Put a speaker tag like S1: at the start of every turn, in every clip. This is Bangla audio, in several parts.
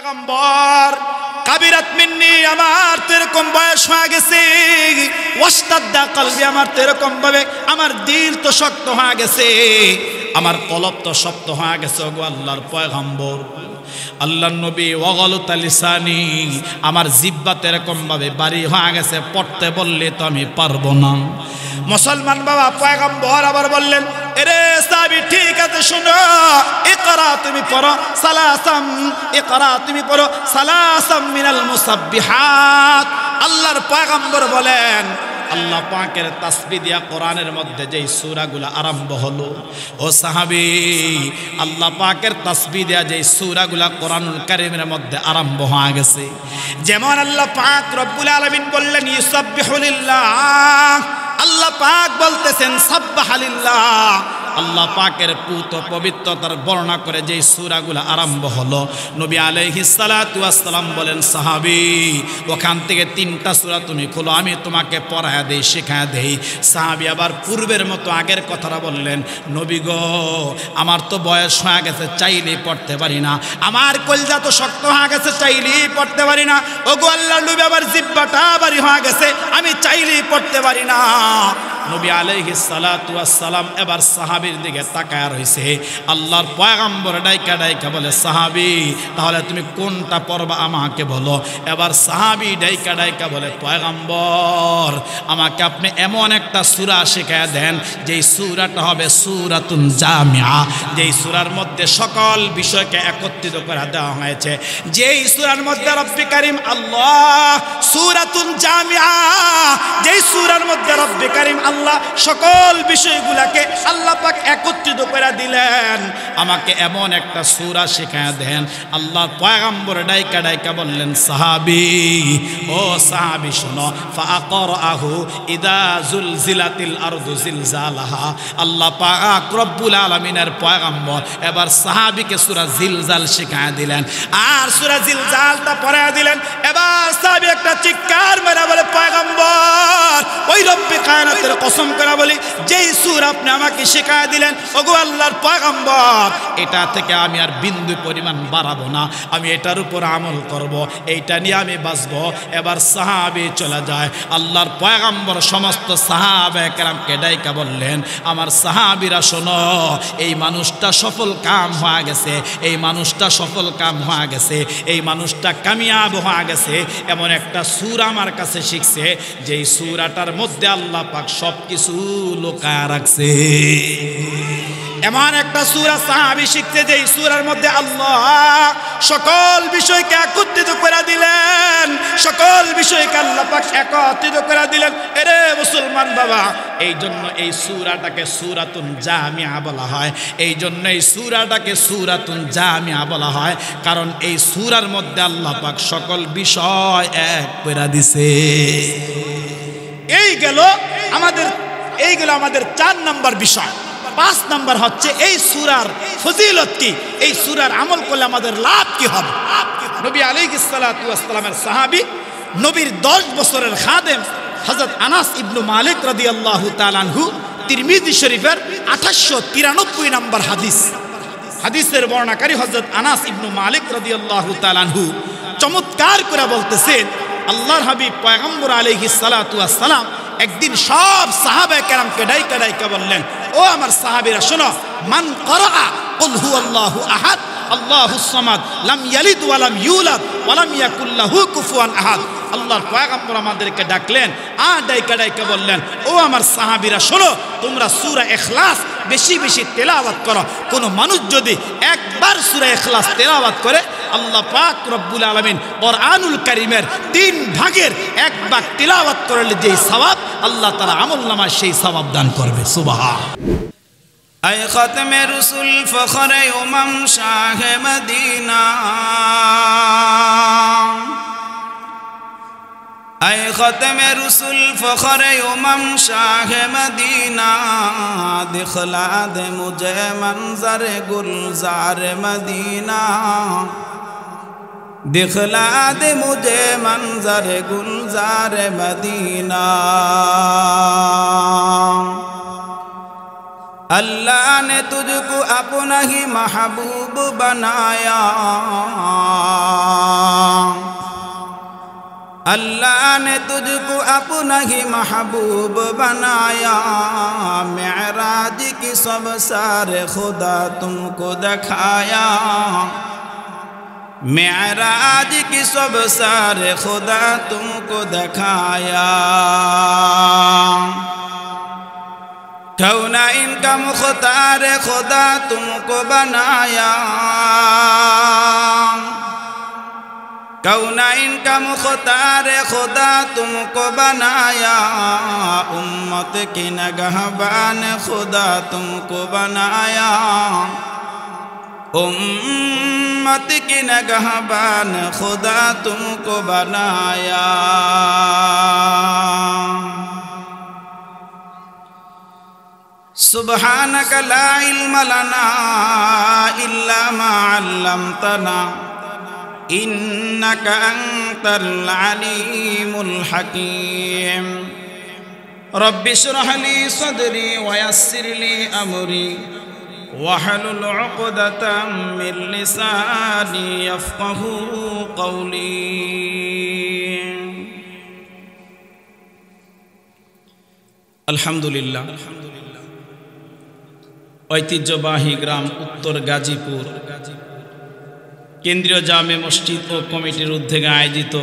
S1: পয়গম্বর কাবিরাত মিন্নি, আমার তো এরকম বয়স হয়ে গেছে, ওয়াস্তাদ্দা কলবি, আমার তো এরকম ভাবে আমার দিল তো শক্ত হয়ে গেছে, আমার কলব তো শক্ত হয়ে গেছে। ওগো আল্লাহর পয়গম্বর, আল্লাহর নবী, ওয়াগলুত লিসানি, আমার জিহ্বাতে এরকম ভাবে বাড়ি হয়ে গেছে, পড়তে বললে তো আমি পারবো না। মুসলমান বাবা, পয়গম্বর আবার বললেন, এরে সাহাবী, ঠিক আছে শোনো, ইকরা, তুমি পড়ো সালাসাম, ইকরা, তুমি পড়ো সালাসাম মিনাল মুসাব্বিহাত। আল্লাহর পয়গম্বর বলেন, আল্লাহ পাকের তাসবিহ দিয়া কোরআনের মধ্যে যেই সূরাগুলো আরম্ভ হলো, ও সাহাবী, আল্লাহ পাকের তাসবিহ দিয়া যেই সূরাগুলো কোরআনুল কারীমের মধ্যে আরম্ভ হয়ে গেছে, যেমন আল্লাহ পাক রব্বুল আলামিন বললেন ইউসাব্বিহু লিল্লাহ, আল্লাহ পাক বলতেছেন সাব্বাহা লিল্লাহ। আল্লাহ পাকের পুত পবিত্রতার বর্ণনা করে যেই সূরাগুলো আরম্ভ হলো, নবী আলাইহিস সালাতু ওয়াস সালাম বলেন, সাহাবী, ওখান থেকে 3টা সূরা তুমি খোলো, আমি তোমাকে পড়ায়া দেই, শেখায়া দেই। সাহাবী আবার পূর্বের মতো আগের কথাটা বললেন, নবী গো, আমার তো বয়স হয়ে গেছে, চাইলেই পড়তে পারি না, আমার কলজা তো শক্ত হয়ে গেছে, চাইলেই পড়তে পারি না। ওগো আল্লাহর নবী, আবার জিহ্বাটা ভারী হয়ে গেছে, আমি চাইলেই পড়তে পারি না। নবী আলাইহিস সালাতু ওয়াস সালাম এবার সাহাবীর দিকে তাকায় রইছে। আল্লাহর পয়গম্বর ডাইকা ডাইকা বলে, সাহাবী, তাহলে তুমি কোনটা পড়বা আমাকে বলো। এবার সাহাবী ডাইকা ডাইকা বলে, পয়গম্বর, আমাকে আপনি এমন একটা সূরা শেখায় দেন যেই সূরাটা হবে সূরাতুন জামিআ, যেই সূরার মধ্যে সকল বিষয়কে একত্রিত করে দেওয়া হয়েছে, যেই সূরার মধ্যে রব্বি কারীম আল্লাহ, সূরাতুন জামিআ, যেই সূরার মধ্যে রব্বি কারীম আল্লাহ সকল বিষয়গুলোকে আল্লাহ পাক একত্রিত করে দিলেন, আমাকে এমন একটা সূরা শেখায় দেন। আল্লাহর পয়গম্বর ডাইকা ডাইকা বললেন, সাহাবী, ও সাহাবী শোনো, ফাআকরাহু ইদা জুলজিলাতিল আরদু জিলজালাহা। আল্লাহ পাক রব্বুল আলামিনের পয়গম্বর এবার সাহাবীকে সূরা জিলজাল শেখায় দিলেন, আর সূরা জিলজালটা পড়ায় দিলেন। এবার সাহাবী একটা চিৎকার মেরে বলে, পয়গম্বর, ওই রব্বি কায়নাতের কসম করে বলি, যেই সূরা আপনি আমাকে শেখায় দিলেন, ওগো আল্লাহর পয়গম্বর, এটা থেকে আমি আর বিন্দু পরিমাণ বাড়াবো না, আমি এটার উপর আমল করব, এইটা নিয়ে আমি বাঁচবো। এবার সাহাবী চলে যায়। আল্লাহর পয়গম্বর সমস্ত সাহাবায়ে কেরামকে ডাইকা বললেন, আমার সাহাবীরা শোনো, এই মানুষটা সফল কাম হয়ে গেছে, এই মানুষটা সফল কাম হয়ে গেছে, এই মানুষটা কামিয়াব হয়ে গেছে, এমন একটা সূরা আমার কাছে শিখছে, যেই সূরাটার মধ্যে আল্লাহ পাক সব কিছু লুকায়া রাখছে। এমন একটা সূরা সাহাবী শিখছে, যেই সূরার মধ্যে আল্লাহ সকল বিষয়কে একত্রিত করে দিলেন, সকল বিষয়কে আল্লাহ পাক একত্রিত করে দিলেন। এরে মুসলমান বাবা, এই জন্য এই সূরাটাকে সূরাতুন জামিআ বলা হয়, এই জন্য এই সূরাটাকে সূরাতুন জামিআ বলা হয়, কারণ এই সূরার মধ্যে আল্লাহ পাক সকল বিষয় এক করে দিছে। এই গেল আমাদের 4 নম্বর বিষয়। 5 নম্বর হচ্ছে এই সূরার ফজিলত কি, এই সূরার আমল করলে আমাদের লাভ কি হবে। নবী আলাইহিস সালাতু ওয়াস সালামের সাহাবী, নবীর 10 বছরের খাদেম হযরত আনাস ইবনে মালিক রাদিয়াল্লাহু তাআলা আনহু, তিরমিজি শরীফের 893 নম্বর হাদিস, হাদিসের বর্ণনাকারী হযরত আনাস ইবনে মালিক রাদিয়াল্লাহু তাআলা আনহু চমৎকার করে বলতেছেন, আল্লাহর হাবিব পয়গম্বর আলাইহিস সালাতু ওয়াস সালাম একদিন সব সাহাবায়ে কেরামকে ডাইকা ডাইকা বললেন, ও আমার সাহাবীরা শোনো, মান ক্বারা কুল হুয়াল্লাহু আহাদ আল্লাহুস সামাদ লাম ইয়ালিদ ওয়া লাম ইউলাদ ওয়া লাম ইয়াকুল লাহু কুফুয়ান আহাদ। আল্লাহর পয়গম্বর আমাদেরকে ডাকলেন, আর ডাইকা ডাইকা বললেন, ও আমার সাহাবীরা শোনো, তোমরা সূরা ইখলাস বেশি বেশি তেলাওয়াত করো। কোন মানুষ যদি একবার সূরা ইখলাস তেলাওয়াত করে, আল্লাহ পাক রব্বুল আলামিন কোরআনুল কারীমের 3 ভাগের 1 ভাগ তেলাওয়াত করলে যেই সওয়াব, আল্লাহ তাআলা আমলনামায় সেই সওয়াব দান করবে। সুবহান।
S2: اے ختم رسول فخر امم شاہ مدینہ، اے ختم رسول فخر امم شاہ مدینہ، دکھلا دے مجھے منظر گلزار مدینہ، دکھلا دے مجھے منظر گلزار مدینہ۔ اللہ نے تجھ کو اپنا ہی محبوب بنایا، अल्लाह ने तुझको अपना ही महबूब बनाया, मेराज की सब सारे खुदा तुमको दिखाया, मेराज की सब सारे खुदा तुमको दिखाया। कौना इनका मुख्तार खुदा तुमको बनाया, कौना इनका मुख्तार खुदा तुमको बनाया, उम्मत की नगहबान खुदा तुमको बनाया, उम्मत की नगहबान खुदा तुमको बनाया। सुब्हानक ला इल्म लना इल्ला मा अल्लमतना इन्नका अंतल अलीमुल हकीम। रब्बि इश्रह ली सदरी व यस्सिर ली अमरी वहलुल उक़दतम मिन लिसानी यफ़क़हू क़ौली। अल्हम्दुलिल्लाह। ঐতিহ্যবাহী গ্রাম উত্তর গাজীপুর কেন্দ্রীয় জামে মসজিদ ও কমিটির উদ্যোগে আয়োজিত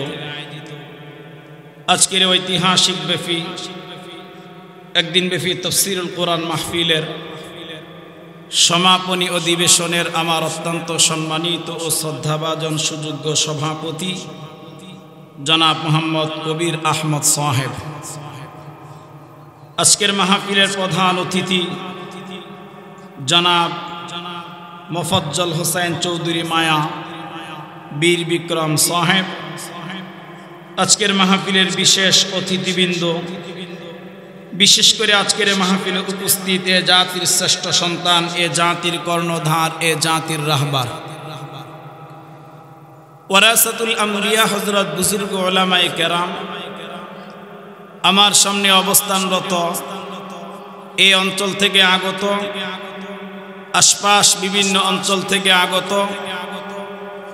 S2: আজকের ঐতিহাসিক ব্যাপী একদিন ব্যাপী তাফসীরুল কোরআন মাহফিলের সমাপনী অধিবেশনের আমার অত্যন্ত সম্মানিত ও শ্রদ্ধাভাজন সুযোগ্য সভাপতি জনাব মোহাম্মদ কবির আহমদ সাহেব, আজকের মাহফিলের প্রধান অতিথি জনাব মোফাজ্জল হোসেন চৌধুরী মায়া বীর বিক্রম সাহেব, আজকের মাহফিলের বিশেষ অতিথিবৃন্দ, বিশেষ করে আজকের মাহফিলে উপস্থিত এ জাতির শ্রেষ্ঠ সন্তান, এ জাতির কর্ণধার, এ জাতির রাহবার ওয়ারাসাতুল আম্বিয়া হযরত বুজুর্গ উলামায়ে কেরাম, আমার সামনে অবস্থানরত এই অঞ্চল থেকে আগত, আশপাশ বিভিন্ন অঞ্চল থেকে আগত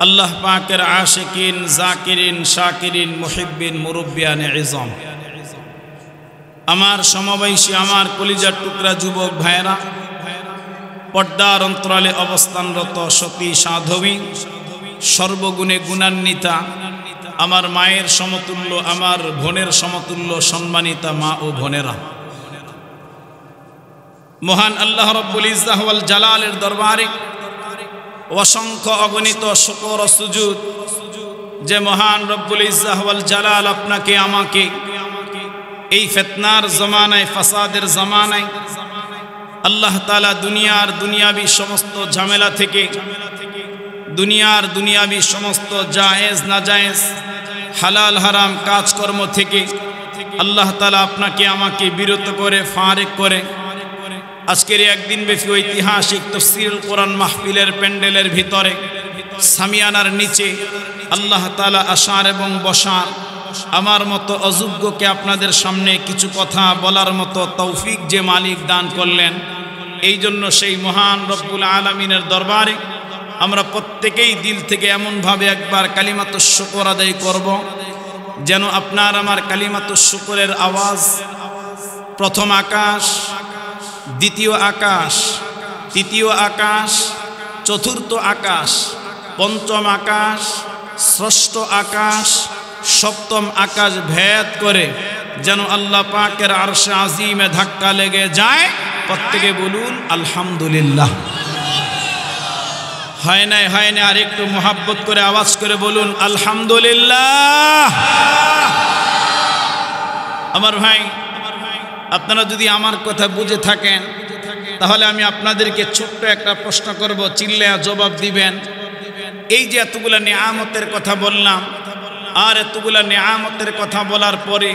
S2: আল্লাহ পাকের আশিকিন, জাকিরিন, শাকিরিন, মুহিব্বিন, মুরব্বিয়ানে ইজম, আমার সমবয়সী, আমার কলিজার টুকরা যুবক ভাইয়েরা, পর্দার অন্তরালে অবস্থানরত সতী সাধবী, সর্বগুণে গুণান্বিতা, আমার মায়ের সমতুল্য, আমার বোনের সমতুল্য সম্মানিতা মা ও বোনেরা, মহান আল্লাহ রব্বুল ইজ্জাহ ওয়াল জালালের দরবারে অসংখ্য অগণিত শুকর ও সুজুদ যে মহান রব্বুল ইজ্জাহ ওয়াল জালাল আপনাকে আমাকে এই ফিতনার জমানায়, ফাসাদের জমানায় আল্লাহ তাআলা দুনিয়ার দুনিয়াবি সমস্ত ঝামেলা থেকে, দুনিয়ার দুনিয়াবি সমস্ত জায়েজ নাজায়েজ, হালাল হারাম কাজকর্ম থেকে আল্লাহ তাআলা আপনাকে আমাকে বিরত করে, ফারেক করে আজকের একদিন ব্যাপী ঐতিহাসিক তাফসীরুল কোরআন মাহফিলের প্যান্ডেলের ভিতরে সামিয়ানার নিচে আল্লাহ তাআলা আসার এবং বসার আমার মতো অযোগ্যকে আপনাদের সামনে কিছু কথা বলার মতো তৌফিক যে মালিক দান করলেন, এই জন্য সেই মহান রব্বুল আলামিনের দরবারে আমরা প্রত্যেকেই দিল থেকে এমনভাবে একবার কালিমাতুশ শুকর আদায় করব যেন আপনার আমার কালিমাতুশ শুকরের আওয়াজ প্রথম আকাশ, দ্বিতীয় আকাশ, তৃতীয় আকাশ, চতুর্থ আকাশ, পঞ্চম আকাশ, ষষ্ঠ আকাশ, সপ্তম আকাশ ভেদ করে যেন আল্লাহ পাকের আরশে আজিমে ধাক্কা লেগে যায়। প্রত্যেকে বলুন আলহামদুলিল্লাহ। হয় নাই, হয় না, আর একটু মোহাব্বত করে আওয়াজ করে বলুন আলহামদুলিল্লাহ। আমার ভাই, আপনারা যদি আমার কথা বুঝে থাকেন তাহলে আমি আপনাদেরকে ছোট্ট একটা প্রশ্ন করব, চিল্লায়া জবাব দিবেন। এই যে এতগুলা নিয়ামতের কথা বললাম, আর এতগুলা নিয়ামতের কথা বলার পরে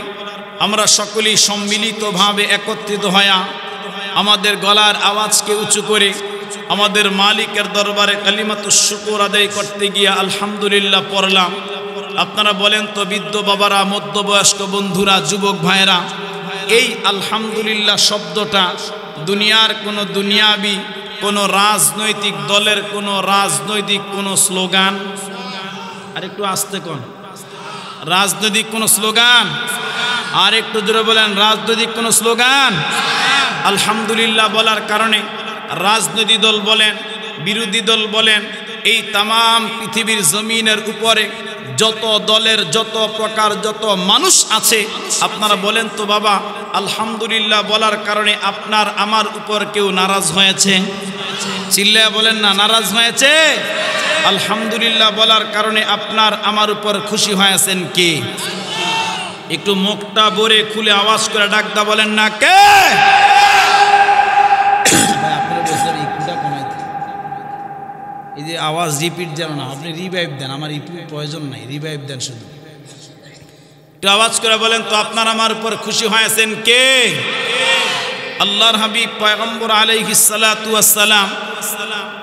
S2: আমরা সকলেই সম্মিলিতভাবে একত্রিত হয়া আমাদের গলার আওয়াজকে উঁচু করে আমাদের মালিকের দরবারে কালিমাতুশ শুকর আদায় করতে গিয়ে আলহামদুলিল্লাহ পড়লাম। আপনারা বলেন তো, বৃদ্ধ বাবারা, মধ্যবয়স্ক বন্ধুরা, যুবক ভাইয়েরা, এই আলহামদুলিল্লাহ শব্দটা দুনিয়ার কোনো দুনিয়াবি কোনো রাজনৈতিক দলের কোনো রাজনৈতিক কোনো স্লোগান, আর একটু আস্তে কোন, রাজনৈতিক কোনো স্লোগান? আর একটু জোরে বলেন, রাজনৈতিক কোনো স্লোগান? আলহামদুলিল্লাহ বলার কারণে রাজনৈতিক দল বলেন, বিরোধী দল বলেন, এই তাম পৃথিবীর জমিনের উপরে যত দলের যত প্রকার যত মানুষ আছে, আপনারা বলেন তো বাবা, আলহামদুলিল্লাহ বলার কারণে আপনার আমার উপর কেউ নারাজ হয়েছে? চিল্লায়া বলেন না, নারাজ হয়েছে? আলহামদুলিল্লাহ বলার কারণে আপনার আমার উপর খুশি হয়েছেন কে? একটু মুখটা ভরে খুলে আওয়াজ করে ডাকদা বলেন না কে? এই যে আওয়াজ রিপিট যেন না, আপনি রিভাইভ দেন, আমার রিপিট প্রয়োজন নাই, রিভাইভ দেন শুধু। একটু আওয়াজ করে বলেন তো, আপনার আমার উপর খুশি হয়েছেন কে? আল্লাহর হাবিব পয়গম্বর আলাইহিস সালাতু ওয়াস সালাম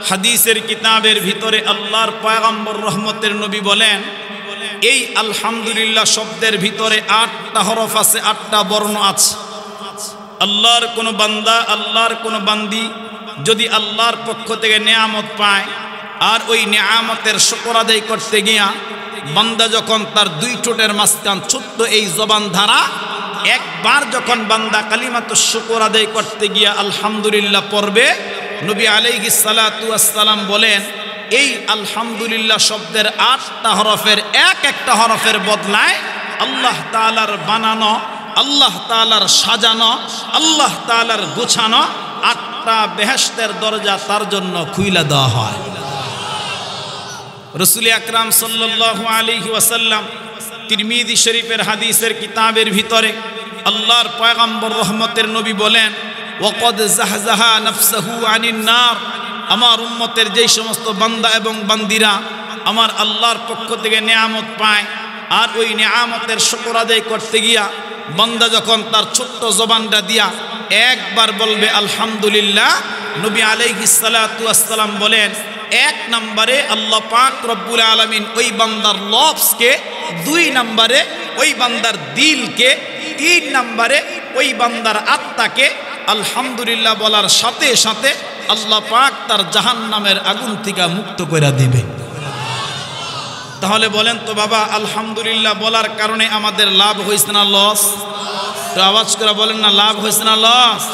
S2: হাদিসের কিতাবের ভিতরে আল্লাহর পয়গম্বর রহমতের নবী বলেন, এই আলহামদুলিল্লাহ শব্দের ভিতরে 8টা হরফ আছে, 8টা বর্ণ আছে। আল্লাহর কোনো বান্দা, আল্লাহর কোনো বান্দি যদি আল্লাহর পক্ষ থেকে নেয়ামত পায়, আর ওই নেয়ামতের শুকর আদায় করতে গিয়া বান্দা যখন তার 2 ঠোঁটের মাঝখান ছোট্ট এই জবান ধারা একবার যখন বান্দা কালিমাতুশ শুকর আদায় করতে গিয়া আলহামদুলিল্লাহ পড়বে, নবী আলাইহিস সালাতু ওয়াস সালাম বলেন, এই আলহামদুলিল্লাহ শব্দের 8টা হরফের এক একটা হরফের বদলায় আল্লাহ তাআলার বানানো, আল্লাহ তাআলার সাজানো, আল্লাহ তাআলার গোছানো 8টা বেহেশতের দরজা তার জন্য খুইলা দেওয়া হয়। রাসূল আকরাম সাল্লাল্লাহু আলাইহি ওয়াসাল্লাম তিরমিজি শরীফের হাদিসের কিতাবের ভিতরে আল্লাহর পয়গম্বর রহমতের নবী বলেন, ওয়াকাদ জাহজাহা নাফসাহু আনিন নার, আমার উম্মতের যেই সমস্ত বান্দা এবং বান্দিরা আমার আল্লাহর পক্ষ থেকে নেয়ামত পায়, আর ওই নেয়ামতের শুকর আদায় করতে গিয়া বান্দা যখন তার ছোট্ট জবানটা দিয়া একবার বলবে আলহামদুলিল্লাহ, নবী আলাইহিস সালাতু ওয়াস সালাম বলেন, 1 নম্বরে আল্লাহ পাক রব্বুল আলামিন ওই বান্দার লফজকে, 2 নম্বরে ওই বান্দার দিলকে, 3 নম্বরে ওই বান্দার আত্মাকে আলহামদুলিল্লাহ বলার সাথে সাথে আল্লাহ পাক তার জাহান্নামের আগুন থেকে মুক্ত করে দিবে। তাহলে বলেন তো বাবা, আলহামদুলিল্লাহ বলার কারণে আমাদের লাভ হয়েছে না লস? তো আওয়াজ করে বলেন না, লাভ হয়েছে না লস?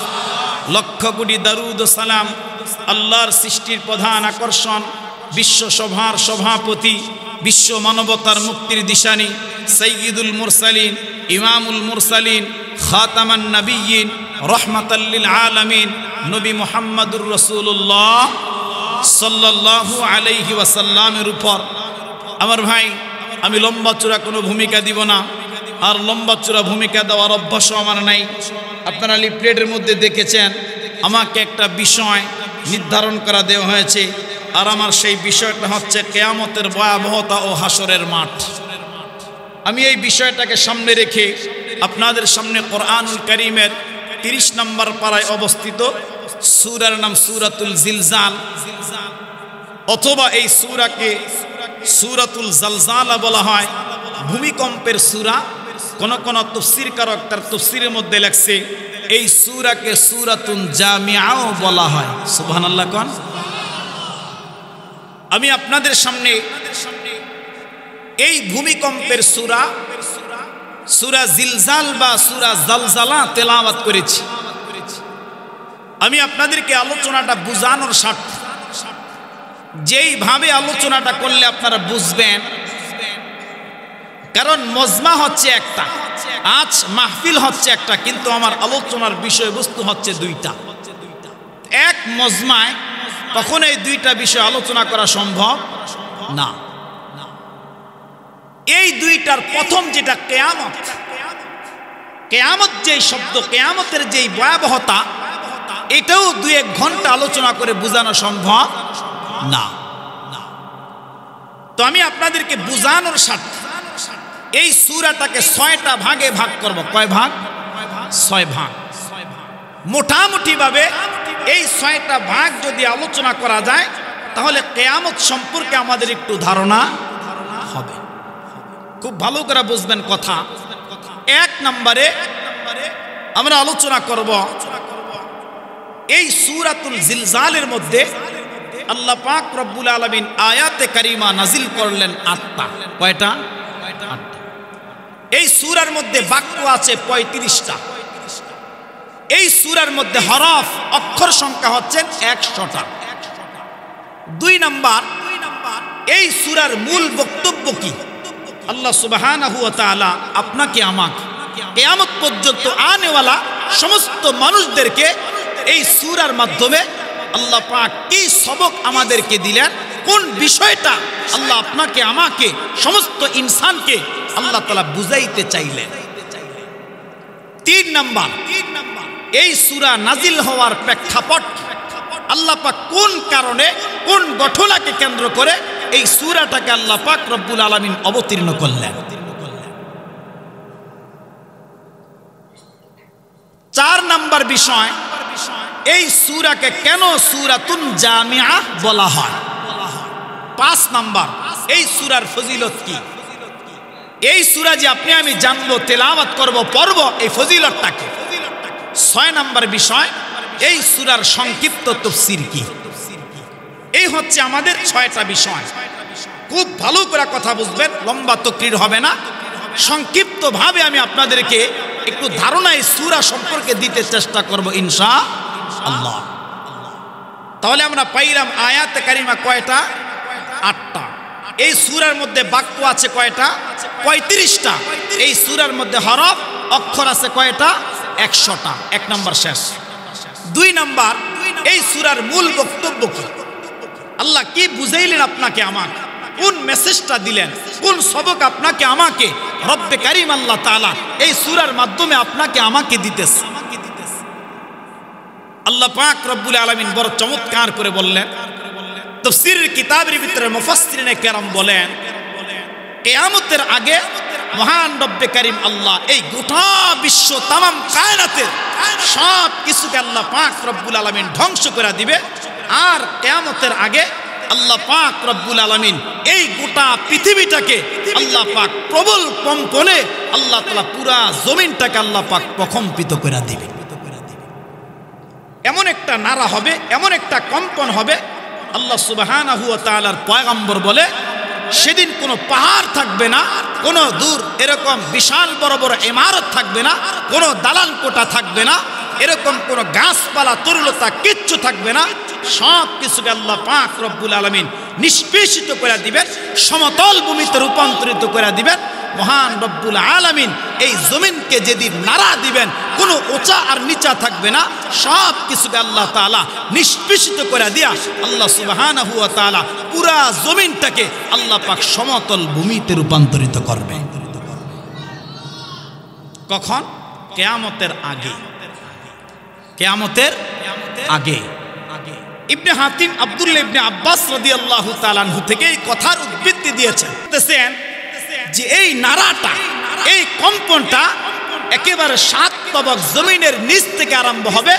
S2: লক্ষ কোটি দরুদ ও সালাম আল্লাহর সৃষ্টির প্রধান আকর্ষণ, বিশ্ব সভার সভাপতি, বিশ্ব মানবতার মুক্তির দিশানি, সাইয়্যিদুল মুরসালিন, ইমামুল মুরসালিন, খাতামান নবিয়্যিন, রহমাতাল লিল আলামিন, নবী মুহাম্মদুর রাসূলুল্লাহ সাল্লাল্লাহু আলাইহি ওয়াসাল্লামের উপর। আমার ভাই, আমি লম্বা চূড়া কোনো ভূমিকা দিব না, আর লম্বা চূড়া ভূমিকা দেওয়ার অভ্যাসও আমার নাই। আপনারা লিফলেটের মধ্যে দেখেছেন আমাকে একটা বিষয় নির্ধারণ করা দেওয়া হয়েছে, আর আমার সেই বিষয়টা হচ্ছে কিয়ামতের ভয়াবহতা ও হাসরের মাঠ। আমি এই বিষয়টাকে সামনে রেখে আপনাদের সামনে কোরআনুল কারীমের 30 নম্বর পারায় অবস্থিত সূরার নাম সূরাতুল জিলজাল, অথবা এই সূরাকে সূরাতুল জালজালা বলা হয়, ভূমিকম্পের সূরা। কোন কোন তাফসীরকারক তার তাফসীরের মধ্যে লেখছে এই সূরাকে সূরাতুন জামিআও বলা হয়। সুবহানাল্লাহ কোন। আমি আপনাদের সামনে এই ভূমিকম্পের সূরা, সূরা জিলজাল বা সূরা জালজালা তেলাওয়াত করেছি। আমি আপনাদেরকে আলোচনাটা বুঝানোর স্বার্থে, যেইভাবে আলোচনাটা করলে আপনারা বুঝবেন, কারণ মজমা হচ্ছে একটা, আজ মাহফিল হচ্ছে একটা, কিন্তু আমার আলোচনার বিষয়বস্তু হচ্ছে 2টা। এক মজমায় কখনো এই 2টা বিষয় আলোচনা করা সম্ভব না। এই 2টার প্রথম যেটা কিয়ামত, কিয়ামত যেই শব্দ, কিয়ামতের যেই ভয়াবহতা, এটাও 2-1 ঘন্টা আলোচনা করে বোঝানো সম্ভব না। তো আমি আপনাদেরকে বোঝানোর স্বার্থে এই সূরাটাকে 6টা ভাগে ভাগ করব। কয় ভাগ? 6 ভাগ। মোটামুটি ভাবে এই 6টা ভাগ যদি আলোচনা করা যায়, তাহলে কিয়ামত সম্পর্কে আমাদের একটু ধারণা হবে। খুব ভালো করে বুঝবেন কথা। 1 নম্বরে আমরা আলোচনা করব এই সূরাতুল জিলজালের মধ্যে আল্লাহ পাক রব্বুল আলামিন আয়াতে কারিমা নাজিল করলেন 8টা। কয়টা? 8টা।
S1: এই সূরার মধ্যে বাক্য আছে 35টা। এই সূরার মধ্যে হরফ অক্ষর সংখ্যা হচ্ছে 100টা। 2 নাম্বার, এই সূরার মূল বক্তব্য কি? আল্লাহ সুবহানাহু ওয়া তাআলা আপনাকে আমাকে কিয়ামত পর্যন্ত আনেওয়ালা সমস্ত মানুষদেরকে এই সূরার মাধ্যমে আল্লাহ পাক কি সবক আমাদেরকে দিলেন, কোন বিষয়টা আল্লাহ আপনাকে আমাকে সমস্ত ইনসানকে আল্লাহ তাআলা বুঝাইতে চাইলেন। 3 নাম্বার, এই সূরা নাজিল হওয়ার প্রেক্ষাপট, আল্লাহ পাক কোন কারণে কোন ঘটনাকে কেন্দ্র করে এই সূরাটাকে আল্লাহ পাক রব্বুল আলামিন অবতীর্ণ করলেন। 4 নাম্বার বিষয়, এই সূরাকে কেন সূরাতুন জামিআ বলা হয়। 5 নাম্বার, এই সূরার ফজিলত কি। এই সূরা যে আপনি আমি জানবো, তেলাওয়াত করব, পড়ব, এই ফজিলতটা কি। 6 নাম্বার বিষয়, এই সূরার সংক্ষিপ্ত তাফসীর কি। এই হচ্ছে আমাদের 6টা বিষয়। খুব ভালো করে কথা বুঝবেন, লম্বা তকরির হবে না, সংক্ষিপ্তভাবে আমি আপনাদেরকে একটু ধারণা এই সূরা সম্পর্কে দিতে চেষ্টা করব ইনশাআল্লাহ। তাহলে আমরা পাইলাম আয়াতে কারিমা কয়টা? 8টা। এই সূরার মধ্যে বাক্য আছে কয়টা? 35টা। এই সূরার মধ্যে হরফ অক্ষর আছে কয়টা? 100টা। 1 নাম্বার শেষ। 2 নাম্বার, এই সূরার মূল বক্তব্য কি? আল্লাহ কি বুঝাইলেন আপনাকে আমাকে, কোন মেসেজটা দিলেন, কোন সবক আপনাকে আমাকে রব্বে কারীম আল্লাহ তাআলা এই সূরার মাধ্যমে আপনাকে আমাকে দিতেছে। আল্লাহ পাক রব্বুল আলামিন বড় চমৎকার করে বললেন। তাফসীরের কিতাবের ভিতরে মুফাসসিরিনে কেরাম বলেন, কিয়ামতের আগে মহান রব্বে কারীম আল্লাহ এই গোটা বিশ্ব তামাম কায়নাতের সব কিছুকে আল্লাহ পাক রব্বুল আলামিন ধ্বংস করে দিবে। আর কিয়ামতের আগে আল্লাহ পাক রব্বুল আলামিন এই গোটা পৃথিবীটাকে আল্লাহ পাক প্রবল কম্পনে আল্লাহ তাআলা পুরা জমিনটাকে আল্লাহ পাক প্রকম্পিত করে দিবে। এমন একটা নাড়া হবে, এমন একটা কম্পন হবে, আল্লাহ সুবহানাহু ওয়া তাআলার পয়গম্বর বলে সেদিন কোনো পাহাড় থাকবে না, কোনো দূর এরকম বিশাল বড় বড় ইমারত থাকবে না, কোনো দালান কোঠা থাকবে না, এরকম কোনো গাছপালা তরুলতা কিচ্ছু থাকবে না। সব কিছুকে আল্লাহ পাক রব্বুল আলামিন নিষ্পেষিত করে দিবেন, সমতল ভূমিতে রূপান্তরিত করে দিবেন। মহান রব্বুল আলামিন এই জমিনকে যেদিন নাড়া দিবেন, কোনো উঁচা আর নিচা থাকবে না, সব কিছুকে আল্লাহ তাআলা নিষ্পেষিত করে দিয়া আল্লাহ সুবহানাহু ওয়া তাআলা পুরা জমিনটাকে আল্লাহ পাক সমতল ভূমিতে রূপান্তরিত করবে। কখন? কিয়ামতের আগে। কিয়ামতের আগে। ইবনে হাতিম আব্দুল্লাহ ইবনে আব্বাস রাদিয়াল্লাহু তাআলা আনহু থেকে এই কথার উদ্ধৃতি দিয়েছেন যে এই নাড়াটা, এই কম্পনটা একেবারে 7 তবক জমিনের নিচ থেকে আরম্ভ হবে।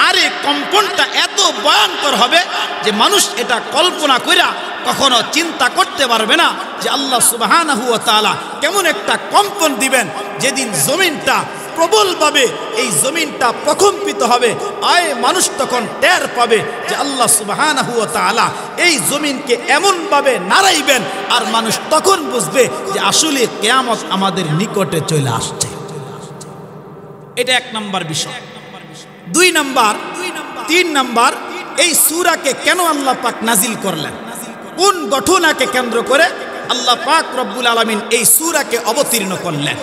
S1: আর এই কম্পনটা এত ভয়ঙ্কর হবে যে মানুষ এটা কল্পনা কইরা কখনো চিন্তা করতে পারবে না যে আল্লাহ সুবহানাহু ওয়া তাআলা কেমন একটা কম্পন দিবেন, যেদিন জমিনটা প্রবলভাবে এই জমিনটা প্রকম্পিত হবে। আয় মানুষ তখন টের পাবে যে আল্লাহ সুবহানাহু ওয়া তাআলা এই জমিনকে এমনভাবে নাড়াইবেন, আর মানুষ তখন বুঝবে যে আসলে কিয়ামত আমাদের নিকটে চলে আসছে। এটা 1 নাম্বার বিষয়। 2 নাম্বার, 3 নাম্বার, এই সূরাকে কেন আল্লাহ পাক নাজিল করলেন, কোন ঘটনাকে কেন্দ্র করে আল্লাহ পাক রব্বুল আলামিন এই সূরাকে অবতীর্ণ করলেন।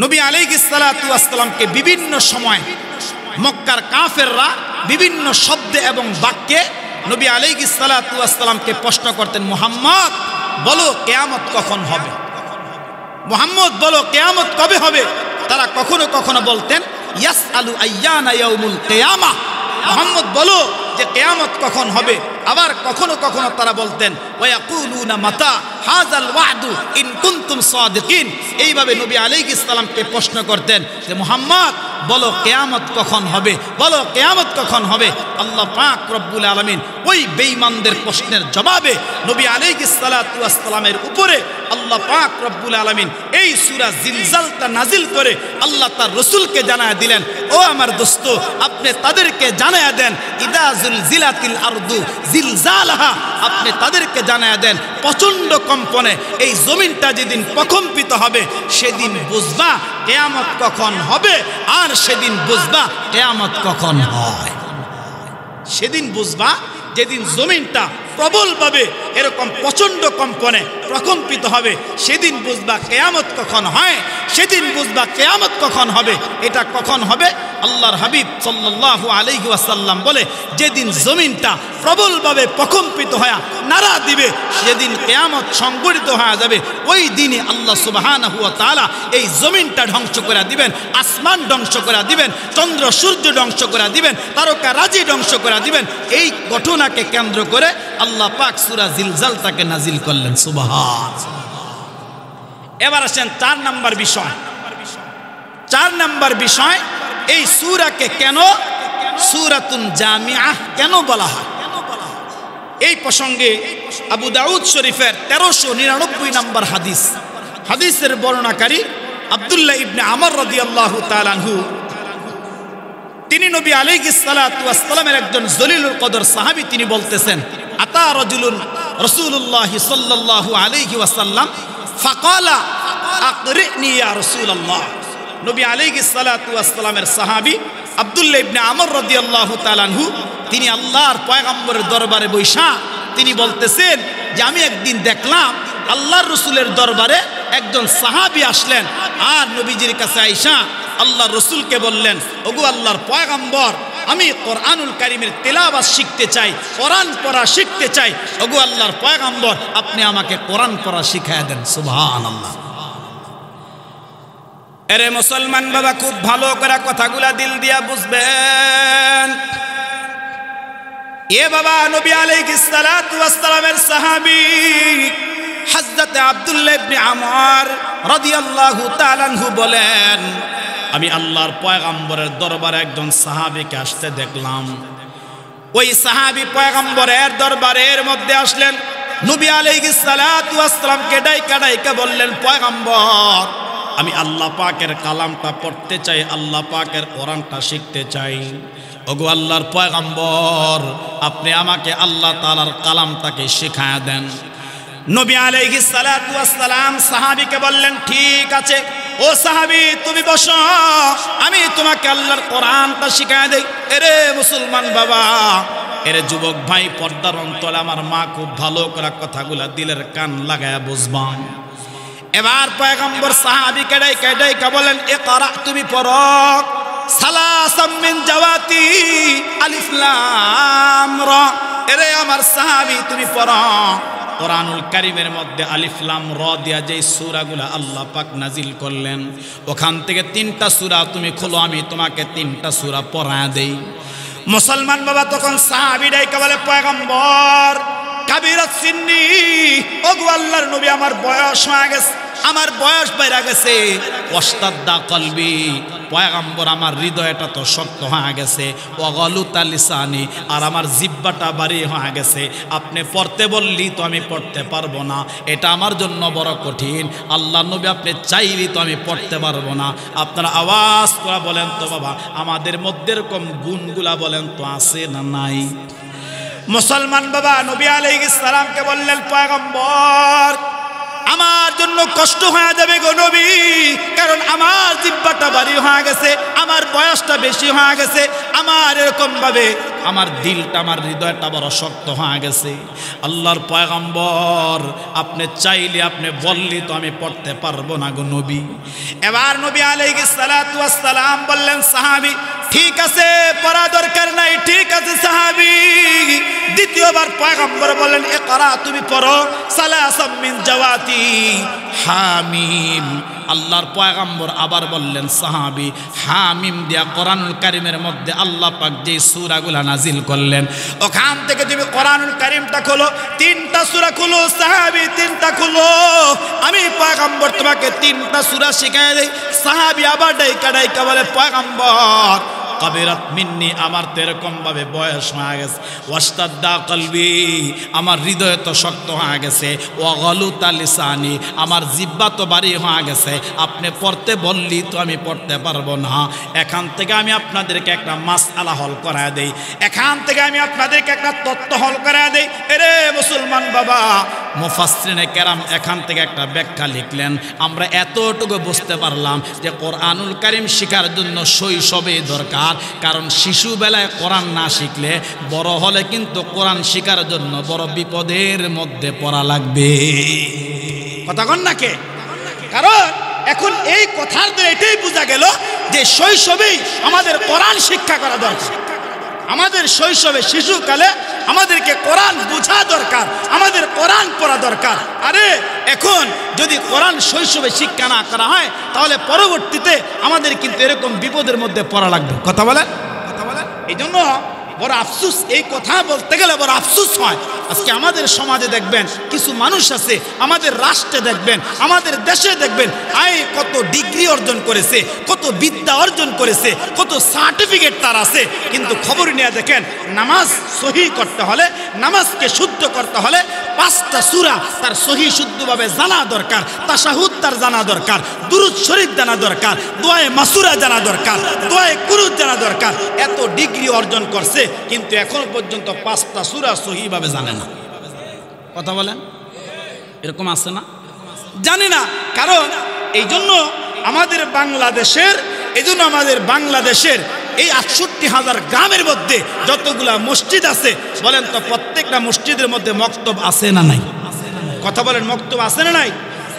S1: নবী আলাইহিস সালাতু ওয়াস সালামকে বিভিন্ন সময় মক্কার কাফেররা বিভিন্ন শব্দে এবং বাক্যে নবী আলাইহিস সালাতু ওয়াস সালামকে প্রশ্ন করতেন, মুহাম্মদ বলো কিয়ামত কখন হবে, মুহাম্মদ বলো কিয়ামত কবে হবে। তারা কখনো কখনো বলতেন ইয়াসআলু আইয়ানা ইয়াউমুল কিয়ামা, মুহাম্মদ বলো যে কিয়ামত কখন হবে। আবার কখনো কখনো তারা বলতেন ওয়ায়াকুলুনা মাতা হাযাল ওয়াদু ইন কুনতুম সাদিকিন। এইভাবে নবী আলাইহিস সালামকে প্রশ্ন করতেন যে মুহাম্মদ বলো কিয়ামত কখন হবে, বলো কিয়ামত কখন হবে। আল্লাহ পাক রব্বুল আলামিন ওই বেঈমানদের প্রশ্নের জবাবে নবী আলাইহিস সালাতু ওয়াস সালামের উপরে আল্লাহ পাক রব্বুল আলামিন এই সূরা জিলজালটা নাজিল করে আল্লাহ তার রাসূলকে জানায় দিলেন, ও আমার দোস্ত, আপনি তাদেরকে জানায় দেন ইদা জুলজিলাতিল আরদু জিলজালাহা, আপনি তাদেরকে জানায় দেন প্রচণ্ড কম্পনে এই জমিনটা যেদিন প্রকম্পিত হবে সেদিন বুঝবা কিয়ামত কখন হবে, আর সেদিন বুঝবা কিয়ামত কখন হয়। সেদিন বুঝবা যেদিন জমিনটা প্রবলভাবে এরকম প্রচণ্ড কম্পনে প্রকম্পিত হবে, সেদিন বুঝবা কিয়ামত কখন হয়, সেদিন বুঝবা কিয়ামত কখন হবে। এটা কখন হবে? আল্লাহর হাবিব সাল্লাল্লাহু আলাইহি ওয়াসাল্লাম বলে, যেদিন জমিনটা প্রবলভাবে প্রকম্পিত হয়ে নাড়া দিবে, সেদিন কিয়ামত সংঘটিত হয়ে যাবে। ওই দিনে আল্লাহ সুবহানাহু ওয়া তাআলা এই জমিনটা ধ্বংস করে দিবেন, আসমান ধ্বংস করে দিবেন, চন্দ্র সূর্য ধ্বংস করে দিবেন, তারকা রাজি ধ্বংস করে দিবেন। এই ঘটনাকে কেন্দ্র করে আল্লাহ পাক সূরা জিলজালটাকে নাজিল করলেন। সুবহান। এবার আসেন 4 নাম্বার বিষয়। 4 নাম্বার বিষয়, এই সূরাকে কেন সূরাতুন জামিআহ কেন বলা হয়? এই প্রসঙ্গে আবু দাউদ শরীফের 1399 নম্বর হাদিস, হাদিসের বর্ণনাকারী আব্দুল্লাহ ইবনে আমর রাদিয়াল্লাহু তাআলা আনহু, তিনি নবী আলাইহিস সালাতু ওয়াস সালামের একজন জলিলুল কদর সাহাবী, তিনি বলতেছেন, আতা রাজুলুন রাসূলুল্লাহ সাল্লাল্লাহু আলাইহি ওয়াসাল্লাম ফাকালা আকরিনি ইয়া রাসূলুল্লাহ। নবী আলাইহিস সালাতু ওয়াস সালামের সাহাবী আব্দুল্লাহ ইবনে আমর রাদিয়াল্লাহু তাআলা আনহু, তিনি আল্লাহর পয়গম্বরের দরবারে বৈশা তিনি বলতেছেন যে আমি একদিন দেখলাম আল্লাহর রাসূলের দরবারে একজন সাহাবী আসলেন, আর নবীজির কাছে আইসা আল্লাহর রাসূলকে বললেন, ওগো আল্লাহর পয়গম্বর, আমি কোরআনুল কারীমের তেলাওয়াত শিখতে চাই, কোরআন পড়া শিখতে চাই। ওগো আল্লাহর পয়গম্বর, আপনি আমাকে কোরআন পড়া শিখায়া দেন। সুবহানাল্লাহ। আরে মুসলমান বাবা, খুব ভালো করে কথাগুলা দিল দিয়া বুঝবেন। এ বাবা, নবী আলাইহিস সালাতু ওয়াস সালামের সাহাবী হযরত আব্দুল্লাহ ইবনে আমর রাদিয়াল্লাহু তাআলা আনহু বলেন, আমি আল্লাহর পয়গম্বরের দরবারে একজন সাহাবীকে আসতে দেখলাম। ওই সাহাবী পয়গম্বরের দরবারের মধ্যে আসলেন, নবী আলাইহিস সালাতু ওয়াস সালামকে ডাইকা বললেন, পয়গম্বর, আমি আল্লাহ পাকের কালামটা পড়তে চাই, আল্লাহ পাকের কোরআনটা শিখতে চাই। ওগো আল্লাহর পয়গম্বর, আপনি আমাকে আল্লাহ তাআলার কালামটাকে শিখায়া দেন। নবী আলাইহিস সালাতু ওয়াস সালাম সাহাবীকে বললেন, ঠিক আছে ও সাহাবী, তুমি বসো, আমি তোমাকে আল্লাহর কোরআনটা শিখায়া দেই। এরে মুসলমান বাবা, এরে যুবক ভাই, পর্দার অন্তরে আমার মা খুব ভালো করে কথাগুলা দিলের কান লাগায়া বুঝবান। এবার পয়গম্বর সাহাবীকে ডাইকা বলেন, ইকরা, তুমি পড়ো, সালাসাম মিন জাওয়াতি আলিফ লাম রা। এরে আমার সাহাবী, তুমি পড়ো, কোরআনুল কারীমের মধ্যে আলিফ লাম রা দিয়া যেই সূরাগুলো আল্লাহ পাক নাজিল করলেন, ওখান থেকে 3টা সূরা তুমি খোলো, আমি তোমাকে 3টা সূরা পড়ায়া দেই। মুসলমান বাবা, তখন সাহাবী ডাইকা বলে, পয়গম্বর, কাবিরাত সিন্নি, ওগো আল্লাহর নবী, আমার বয়স হয়ে গেছে, আমার বয়স বাইরা গেছে। ওয়াস্তাদ্দা কলবি, পয়গম্বর, আমার হৃদয়টা তো শক্ত হয়ে গেছে। ওয়াগালুতা লিসানি, আর আমার জিহ্বাটা ভারী হয়ে গেছে। আপনি পড়তে বললি তো আমি পড়তে পারবো না, এটা আমার জন্য বড় কঠিন। আল্লাহর নবী, আপনি চাইলি তো আমি পড়তে পারবো না। আপনারা আওয়াজ করে বলেন তো বাবা, আমাদের মধ্যে এরকম গুণগুলা বলেন তো আছে না নাই? মুসলমান বাবা, নবী আলাইহিস সালামকে বললেন, পয়গম্বর, আমার জন্য কষ্ট হয়ে যাবে গো নবী, কারণ আমার জিহ্বাটা ভারী হয়ে গেছে, আমার বয়সটা বেশি হয়ে গেছে, আমার এরকম ভাবে আমার দিলটা, আমার হৃদয়টা বড় শক্ত হয়ে গেছে। আল্লাহর পয়গম্বর, আপনি চাইলে, আপনি বললি তো আমি পড়তে পারবো না গো নবী। এবার নবী আলাইহিস সালাতু ওয়াস সালাম বললেন, সাহাবী, ঠিক আছে, পড়া দরকার নাই, ঠিক আছে সাহাবী। দ্বিতীয়বার পয়গম্বর বললেন, ইকরা, তুমি পড়ো, সালাসাম মিন জাওয়াতি হামিম। আল্লাহর পয়গম্বর আবার বললেন, সাহাবী, হামিম দিয়া কোরআনুল কারীমের মধ্যে আল্লাহ পাক যে সূরাগুলা নাজিল করলেন, ওখান থেকে তুমি কোরআনুল কারীমটা খোলো, 3টা সূরা খোলো সাহাবী, 3টা খোলো, আমি পয়গম্বর তোমাকে 3টা সূরা শিখায় দেই। সাহাবী আবার ডাইকা বলে, পয়গম্বর, কাবিরাত মিন্নি, আমার তো এরকম ভাবে বয়স হয়ে গেছে, ওয়াস্তাদ্দা কলবি, আমার হৃদয় তো শক্ত হয়ে গেছে, ওয়াগালুতা লিসানি, আমার জিহ্বা তো ভারী হয়ে গেছে, আপনি পড়তে বললি তো আমি পড়তে পারবো না। এখান থেকে আমি আপনাদেরকে একটা মাসআলা হল করায় দেই, এখান থেকে আমি আপনাদেরকে একটা তত্ত্ব হল করায় দেই। এরে মুসলমান বাবা, মুফাসসিরিনে কেরাম এখান থেকে একটা ব্যাখ্যা লিখলেন। আমরা এতটুকু বুঝতে পারলাম যে কোরআনুল কারীম শেখার জন্য শৈশবে দরকার, কারণ শিশুবেলায় কোরআন না শিখলে বড় হলে কিন্তু কোরআন শেখার জন্য বড় বিপদের মধ্যে পড়া লাগবে। কথা কন না কে? কারণ এখন এই কথার দ্বারা এটাই বোঝা গেল যে শৈশবেই আমাদের কোরআন শিক্ষা করা দরকার। আমাদের শৈশবে শিশুকালে আমাদেরকে কোরআন বোঝা দরকার, আমাদের কোরআন পড়া দরকার। আরে এখন যদি কোরআন শৈশবে শিক্ষা না করা হয় তাহলে পরবর্তীতে আমাদের কিন্তু এরকম বিপদের মধ্যে পড়া লাগবে। কথা বলেন, কথা বলেন। এই জন্য বড় আফসুস, এই কথা বলতে গেলে বড় আফসুস হয়। আজকে আমাদের সমাজে দেখবেন কিছু মানুষ আছে, আমাদের রাষ্ট্রে দেখবেন, আমাদের দেশে দেখবেন, কত ডিগ্রি অর্জন করেছে, কত বিদ্যা অর্জন করেছে, কত সার্টিফিকেট তার আছে, কিন্তু খবর নিয়ে দেখেন নামাজ সহি করতে হলে, নামাজকে শুদ্ধ করতে হলে 5টা সূরা তার সহি শুদ্ধভাবে জানা দরকার, তাশাহুদ তার জানা দরকার, দুরূদ শরীফ জানা দরকার, দোয়ায়ে মাসুরা জানা দরকার, দোয়ায়ে কুনুত জানা দরকার। এত ডিগ্রি অর্জন করছে কিন্তু এখন পর্যন্ত 5টা সূরা সহিভাবে জানে না। কথা বলেন, এরকম আছে না? জানি না। কারণ এই জন্য আমাদের বাংলাদেশের এই 68,000 গ্রামের মধ্যে যতগুলা মসজিদ আছে বলেন তো, প্রত্যেকটা মসজিদের মধ্যে মক্তব আছে না নাই? কথা বলেন, মক্তব আছে না নাই?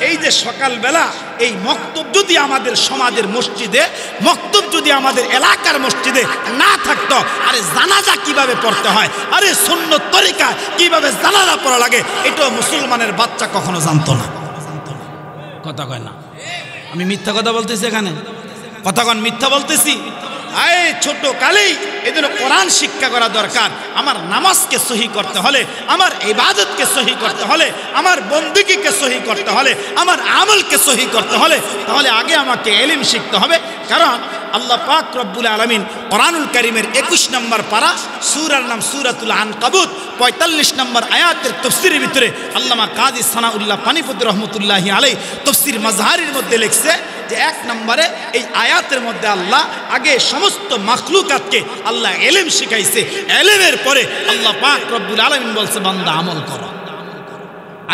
S1: এই যে সকালবেলা এই মক্তব যদি আমাদের সমাজের মসজিদে, মক্তব যদি আমাদের এলাকার মসজিদে না থাকতো, আরে জানাজা কিভাবে পড়তে হয়, আরে সুন্নত তরিকা কিভাবে জানাজা পড়া লাগে, এটাও মুসলমানের বাচ্চা কখনো জানতো না। কথা কয় না? আমি মিথ্যা কথা বলতেছি এখানে? কথা কন, মিথ্যা বলতেছি? ছোট কালেই এজন্য কোরআন শিক্ষা করা দরকার। আমার নামাজকে সহি করতে হলে, আমার ইবাদতকে সহি করতে হলে, আমার বন্দেগীকে সহি করতে হলে, আমার আমলকে সহি করতে হলে, তাহলে আগে আমাকে ইলম শিখতে হবে। কারণ আল্লাহ পাক রব্বুল আলামিন কোরআনুল কারীমের 21 নম্বর পারা, সূরার নাম সূরাতুল আনকাবুত, 45 নম্বর আয়াতের তাফসীরের ভিতরে আল্লামা কাজী সানাউল্লাহ পানিপতি রহমতুল্লাহি আলাইহি তাফসীর মাজহারির মধ্যে লিখছে যে 1 নম্বরে এই আয়াতের মধ্যে আল্লাহ আগে সমস্ত মাখলুকাতকে আল্লাহ ইলম শিখাইছে, ইলমের পরে আল্লাহ পাক রব্বুল আলামিন বলছে বান্দা আমল করো।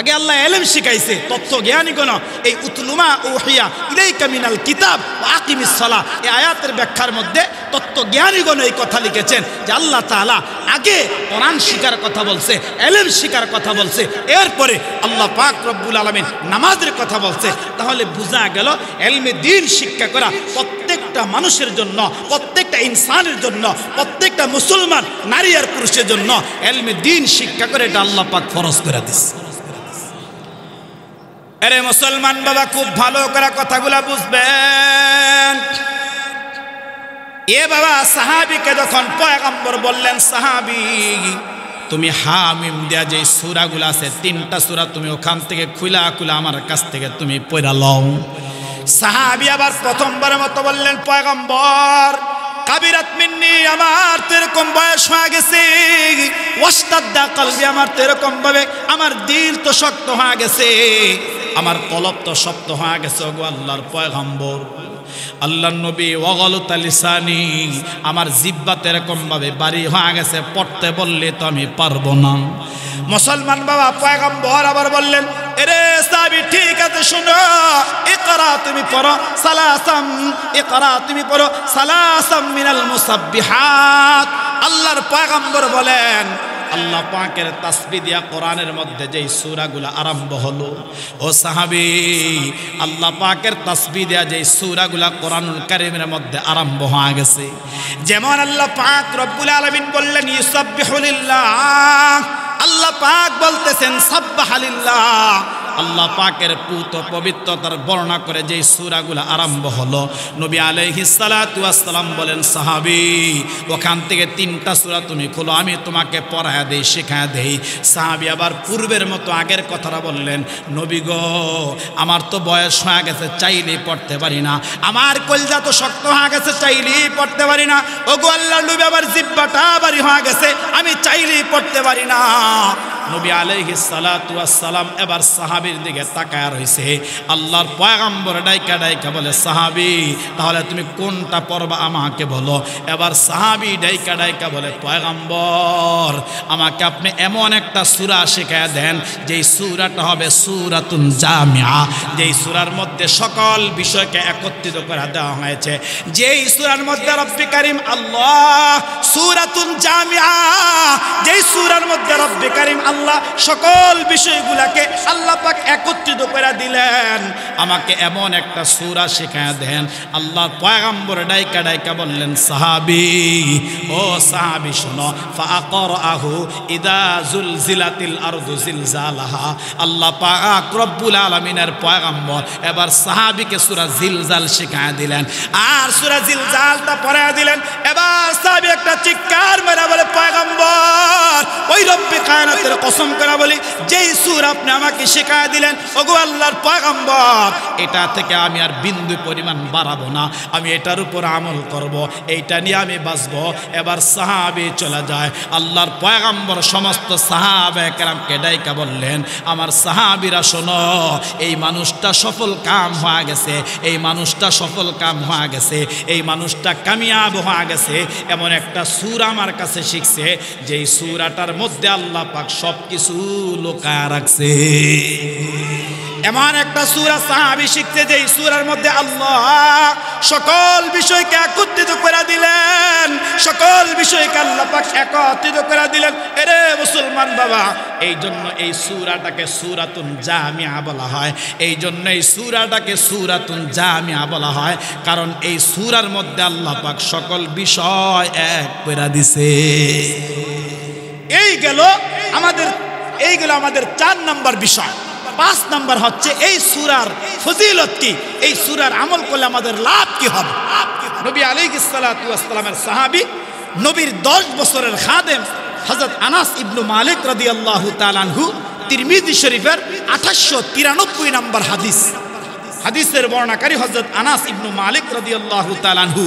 S1: আগে আল্লাহ ইলম শিখাইছে, তথ্য জ্ঞানীগণ এই উতলুমা উহিয়া ইলাইকা মিনাল কিতাব ওয়া আকিমিস সালাহ, এই আয়াতের ব্যাখ্যার মধ্যে তথ্য জ্ঞানীগণ এই কথা লিখেছেন যে আল্লাহ তাআলা আগে কোরআন শিখার কথা বলছে, ইলম শিখার কথা বলছে, এরপরে আল্লাহ পাক রব্বুল আলামিন নামাজের কথা বলছে। তাহলে বোঝা গেল ইলমে দ্বীন শিক্ষা করা প্রত্যেকটা মানুষের জন্য, প্রত্যেকটা ইনসানের জন্য, প্রত্যেকটা মুসলমান নারী আর পুরুষের জন্য ইলমে দ্বীন শিক্ষা করে এটা আল্লাহ পাক ফরজ করে দিয়েছে। আরে মুসলমান বাবা, খুব ভালো করে কথাগুলা বুঝবেন। এ বাবা, সাহাবীকে যখন পয়গম্বর বললেন, সাহাবী তুমি হামিম দেয়া যে সূরাগুলো আছে 3টা সূরা তুমি ওখান থেকে খুলা আমার কাছ থেকে তুমি পড়া লও। সাহাবী আবার প্রথমবারের মতো বললেন, পয়গম্বর কাবিরাত মিন্নি, আমার তো এরকম বয়স হয়ে গেছে, ওয়াস্তাদ্দা কলবি, আমার তো এরকম ভাবে আমার দিল তো শক্ত হয়ে গেছে, আমার কলব তো শক্ত হয়ে গেছে। ওগো আল্লাহর পয়গম্বর, আল্লাহর নবী, ওয়াগালুতা লিসানি, আমার জিহ্বাতে এরকম ভাবে ভারী হয়ে গেছে, পড়তে বললে তো আমি পারবো না। মুসলমান বাবা, পয়গম্বর আবার বললেন, এরে সাহাবী ঠিক আছে শোনো, ইকরা তুমি পড়ো সালাসাম, ইকরা তুমি পড়ো সালাসাম মিনাল মুসাব্বিহাত। আল্লাহর পয়গম্বর বলেন, আল্লাহ পাকের তাসবিহ দিয়া কোরআনের মধ্যে যেই সূরাগুলো আরম্ভ হলো, ও সাহাবী আল্লাহ পাকের তাসবিহ দিয়া যেই সূরাগুলো কোরআনুল কারীমের মধ্যে আরম্ভ হয়ে গেছে, যেমন আল্লাহ পাক রব্বুল আলামিন বললেন ইউসাব্বিহু লিল্লাহ, আল্লাহ পাক বলতেছেন সাব্বাহা লিল্লাহ,
S2: আল্লাহ পাকের পুত পবিত্রতার বর্ণনা করে যেই সূরাগুলো আরম্ভ হলো, নবী আলাইহিস সালাতু ওয়াস সালাম বলেন, সাহাবী ওখান থেকে 3টা সূরা তুমি খোলো, আমি তোমাকে পড়ায়া দেই, শেখায়া দেই। সাহাবী আবার পূর্বের মতো আগের কথাটা বললেন, নবী গো আমার তো বয়স হয়ে গেছে, চাইলেই পড়তে পারি না, আমার কলজা তো শক্ত হয়ে গেছে, চাইলেই পড়তে পারি না। ওগো আল্লাহর নবী আমার জিহ্বাটা ভারী হয়ে গেছে, আমি চাইলেই পড়তে পারি না। নবী আলাইহিস সালাতু ওয়াস সালাম এবার সাহাবীর দিকে তাকায় রইছে। আল্লাহর পয়গম্বর ডাইকা ডাইকা বলে, সাহাবী তাহলে তুমি কোনটা পড়বা আমাকে বলো। এবার সাহাবী ডাইকা ডাইকা বলে, পয়গম্বর আমাকে আপনি এমন একটা সূরা শেখায় দেন যেই সূরাটা হবে সূরাতুন জামিআ, যেই সূরার মধ্যে সকল বিষয়কে একত্রিত করে দেওয়া হয়েছে, যেই সূরার মধ্যে রব্বি কারীম আল্লাহ সূরাতুন জামিআ, যেই সূরার মধ্যে রব্বি কারীম আল্লাহ সকল বিষয়গুলোকে আল্লাহ পাক একত্রিত করে দিলেন, আমাকে এমন একটা সূরা শেখায় দেন। আল্লাহর পয়গম্বর ডাইকা ডাইকা বললেন, সাহাবী ও সাহাবী শোনো, ফাআকরাহু ইদা জুলজিলাতিল আরদু জিলজালাহা। আল্লাহ পাক রব্বুল আলামিনের পয়গম্বর এবার সাহাবীকে সূরা জিলজাল শেখায় দিলেন, আর সূরা জিলজালটা পড়ায় দিলেন। এবার সাহাবী একটা চিৎকার মেরে বলে, পয়গম্বর ওই রব্বে কায়নাতের কসম করে বলি, যেই সূরা আপনি আমাকে শেখায় দিলেন ওগো আল্লাহর পয়গম্বর, এটা থেকে আমি আর বিন্দু পরিমাণ বাড়াবো না, আমি এটার উপর আমল করব, এইটা নিয়ে আমি বাঁচবো। এবার সাহাবী চলে যায়। আল্লাহর পয়গম্বর সমস্ত সাহাবায়ে কেরামকে ডাইকা বললেন, আমার সাহাবীরা শোনো, এই মানুষটা সফল কাম হয়ে গেছে, এই মানুষটা সফল কাম হয়ে গেছে, এই মানুষটা কামিয়াব হয়ে গেছে, এমন একটা সূরা আমার কাছে শিখছে যেই সূরাটার মধ্যে আল্লাহ পাক সব কিছু লুকায় রাখছে। এমন একটা সূরা সাহাবী শিখতে, যেই সূরার মধ্যে আল্লাহ সকল বিষয়কে একত্রিত করে দিলেন, সকল বিষয়কে আল্লাহ পাক একত্রিত করে দিলেন। এরে মুসলমান বাবা, এই জন্য এই সূরাটাকে সূরাতুন জামিআ বলা হয়, এই জন্য এই সূরাটাকে সূরাতুন জামিআ বলা হয়, কারণ এই সূরার মধ্যে আল্লাহ পাক সকল বিষয় এক করে দিছে। এই গেল আমাদের 4 নম্বর বিষয়। 5 নম্বর হচ্ছে এই সূরার ফজিলত কি, এই সূরার আমল করলে আমাদের লাভ কি হবে। নবী আলাইহিস সালাতু ওয়াস সালামের সাহাবী, নবীর 10 বছরের খাদেম হযরত আনাস ইবনে মালিক রাদিয়াল্লাহু তাআলা আনহু, তিরমিজি শরীফের 893 নম্বর হাদিস, হাদিসের বর্ণনাকারী হযরত আনাস ইবনে মালিক রাদিয়াল্লাহু তাআলা আনহু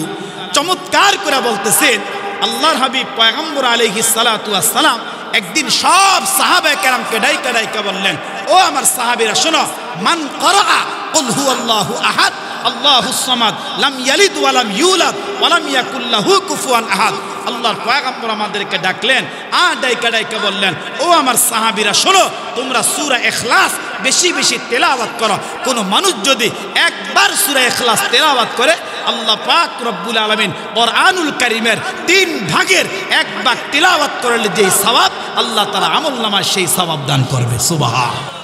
S2: চমৎকার করে বলতেছেন, আল্লাহর হাবিব পয়গম্বর আলাইহিস সালাতু ওয়াস সালাম একদিন সব সাহাবায়ে কেরামকে ডাইকা ডাইকা বললেন, ও আমার সাহাবীরা শোনো, মান ক্বারা কুল হুয়াল্লাহু আহাদ আল্লাহুস সামাদ লাম ইয়ালিদ ওয়া লাম ইউলাদ ওয়া লাম ইয়াকুল লাহু কুফুয়ান আহাদ। আল্লাহর পয়গম্বর আমাদেরকে ডাকলেন, আর ডাইকা ডাইকা বললেন, ও আমার সাহাবীরা শোনো, তোমরা সূরা ইখলাস বেশি বেশি তেলাওয়াত করো। কোনো মানুষ যদি একবার সূরা ইখলাস তেলাওয়াত করে, আল্লাহ পাক রব্বুল আলামিন কোরআনুল কারীমের 3 ভাগের 1 ভাগ তেলাওয়াত করলে যেই সওয়াব আল্লাহ তাআলা আমলনামায় সেই সওয়াব দান করবে। সুবহানাল্লাহ।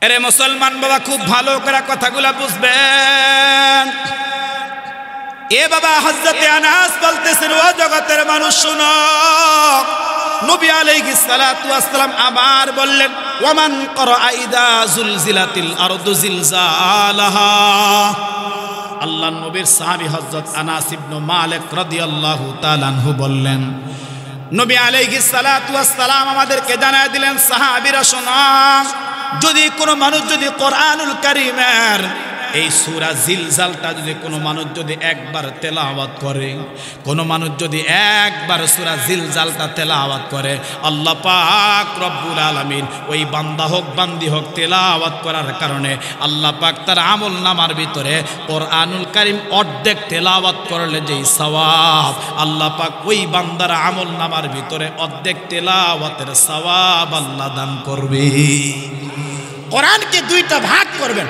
S2: এরে মুসলমান বাবা, খুব ভালো করে কথাগুলো বুঝবেন। এ বাবা, হযরতে আনাস বলতেছেন, ও জগতের মানুষ শুনো, নবী আলাইহিস সালাতু ওয়াস সালাম আবার বললেন, ওয়ামান ক্বারা ইদা জুলজিলাতিল আরদু জিলজালাহা। আল্লাহর নবীর সাহাবী হযরত আনাস ইবনে মালিক রাদিয়াল্লাহু তাআলা আনহু বললেন, নবী আলাইহিস সালাতু ওয়াস সালাম আমাদেরকে জানায় দিলেন, সাহাবীরা শোনো, যদি কোনো মানুষ যদি কোরআনুল কারীমের এই সূরা জিলজালটা যদি কোনো মানুষ যদি একবার তেলাওয়াত করে, কোনো মানুষ যদি একবার সূরা জিলজালটা তেলাওয়াত করে, আল্লাহ পাক রব্বুল আলামিন ওই বান্দা হোক বান্দি হোক তেলাওয়াত করার কারণে আল্লাহ পাক তার আমল নামার ভিতরে কোরআনুল কারীম অর্ধেক তেলাওয়াত করলে যেই সওয়াব, আল্লাহ পাক ওই বান্দার আমল নামার ভিতরে অর্ধেক তেলাওয়াতের সওয়াব আল্লাহ দান করবে। কোরআনকে 2টা ভাগ করবেন,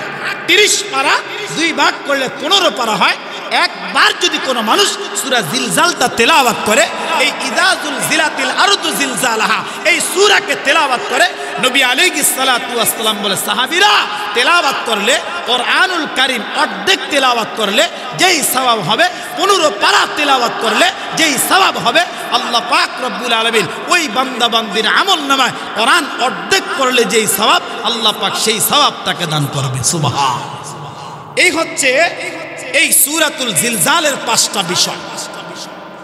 S2: 30 পারা 2 ভাগ করলে 15 পারা হয়। একবার যদি কোনো মানুষ সূরা জিলজালটা তেলাওয়াত করে, এই ইযা জুলজিলাতিল আরদু জিলজালাহা এই সূরাকে তেলাওয়াত করে, নবী আলাইহিস সালাতু ওয়াস সালাম বলে, সাহাবীরা তেলাওয়াত করলে কোরআনুল কারীম অর্ধেক তেলাওয়াত করলে যেই সওয়াব হবে, 15 পারা তেলাওয়াত করলে যেই সওয়াব হবে, আল্লাহ পাক রব্বুল আলামিন ওই বান্দা বান্দির আমলনামায় কোরআন অর্ধেক করলে যেই সওয়াব
S1: আল্লাহ পাক সেই সওয়াব তাকে দান করবে। সুবহান। এই হচ্ছে এই সূরাতুল জিলজালের 5টা বিষয়।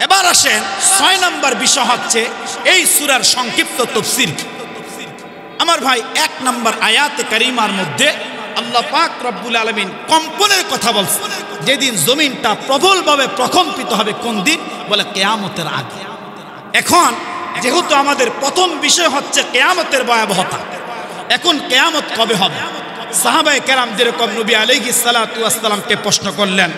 S1: এবার আসেন 6 নম্বর বিষয় হচ্ছে এই সূরার সংক্ষিপ্ত তাফসীর। আমার ভাই 1 নম্বর আয়াতে কারিমার মধ্যে আল্লাহ পাক রব্বুল আলামিন কম্পনের কথা বলছেন, যেদিন জমিনটা প্রবলভাবে প্রকম্পিত হবে। কোন দিন? বলে কিয়ামতের আগে। এখন যেহেতু আমাদের প্রথম বিষয় হচ্ছে কিয়ামতের ভয়াবহতা, এখন কিয়ামত কবে হবে? সাহাবায়ে কেরাম যেরকম নবী আলাইহিস সালাতু ওয়াস সালামকে প্রশ্ন করলেন,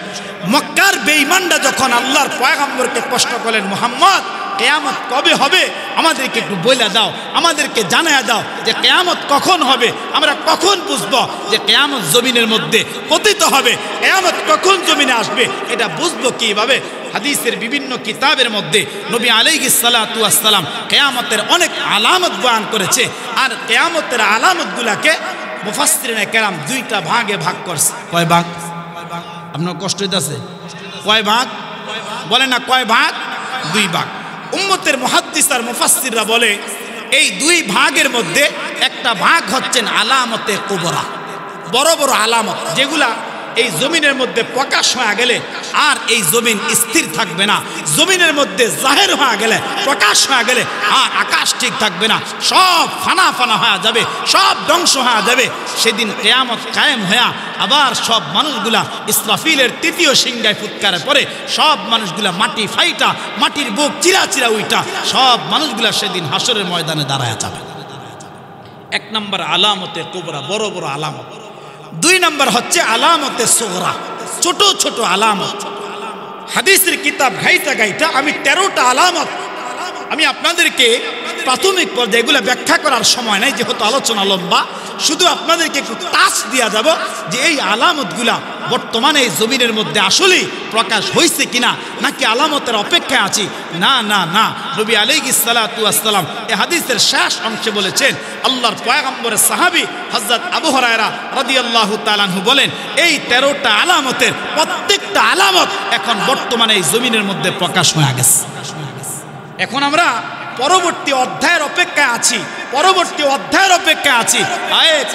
S1: মক্কার বেঈমানরা যখন আল্লাহর পয়গম্বরকে প্রশ্ন করলেন, মুহাম্মদ কিয়ামত কবে হবে আমাদেরকে একটু বলে দাও, আমাদেরকে জানায়া দাও যে কিয়ামত কখন হবে, আমরা কখন বুঝবো যে কিয়ামত জমিনের মধ্যে পতিত হবে, কিয়ামত কখন জমিনে আসবে, এটা বুঝবো কিভাবে? হাদিসের বিভিন্ন কিতাবের মধ্যে নবী আলাইহিস সালাতু ওয়াস সালাম কিয়ামতের অনেক আলামত বয়ান করেছে। আর কিয়ামতের আলামতগুলোকে মুফাসসিরিনে কেরাম 2টা ভাগে ভাগ করছে। কয় ভাগ? আপনার কষ্ট হইতাছে? কয় ভাগ বলেন না? কয় ভাগ? 2 ভাগ। উম্মতের মুহাদ্দিস আর মুফাসসিররা বলে এই 2 ভাগের মধ্যে একটা ভাগ হচ্ছেন আলামতে কুবরা, বড় বড় আলামত যেগুলা এই জমিনের মধ্যে প্রকাশ হয়ে গেলে আর এই জমিন স্থির থাকবে না, জমিনের মধ্যে জাহের হয়ে গেলে, প্রকাশ হয়ে গেলে আর আকাশ ঠিক থাকবে না, সব ফানা ফানা হয়ে যাবে, সব ধ্বংস হয়ে যাবে। সেদিন কিয়ামত কায়েম হয়ে আবার সব মানুষগুলা ইসরাফিলের 3য় সিংহায় ফুৎকারে পড়ে সব মানুষগুলা মাটি ফাইটা, মাটির বুক চিরা চিরা উইটা সব মানুষগুলা সেদিন হাসরের ময়দানে দাঁড়ায় যাবে। 1 নম্বর আলামতে কুবরা, বড় বড় আলামত। 2 নম্বর হচ্ছে আলামতে সুগরা, ছোট ছোট আলামত। হাদিসের কিতাব গাইটা গাইটা আমি 13টা আলামত আমি আপনাদেরকে প্রাথমিক পর্যায়ে এগুলো ব্যাখ্যা করার সময় নাই, যেহেতু আলোচনা লম্বা, শুধু আপনাদেরকে একটু টাচ দিয়া যাব যে এই আলামতগুলা বর্তমানে এই জমিনের মধ্যে আসলেই প্রকাশ হয়েছে কিনা, নাকি আলামতের অপেক্ষায় আছি। না না না, নবী আলাইহিস সালাতু ওয়াস সালাম এই হাদিসের শেষ অংশে বলেছেন, আল্লাহর পয়গম্বরের সাহাবী হযরত আবু হুরায়রা রাদিয়াল্লাহু তাআলা আনহু বলেন, এই 13টা আলামতের প্রত্যেকটা আলামত এখন বর্তমানে এই জমিনের মধ্যে প্রকাশ হয়ে গেছে। এখন আমরা পরবর্তী অধ্যায়ের অপেক্ষায় আছি, পরবর্তী অধ্যায়ের অপেক্ষায় আছি।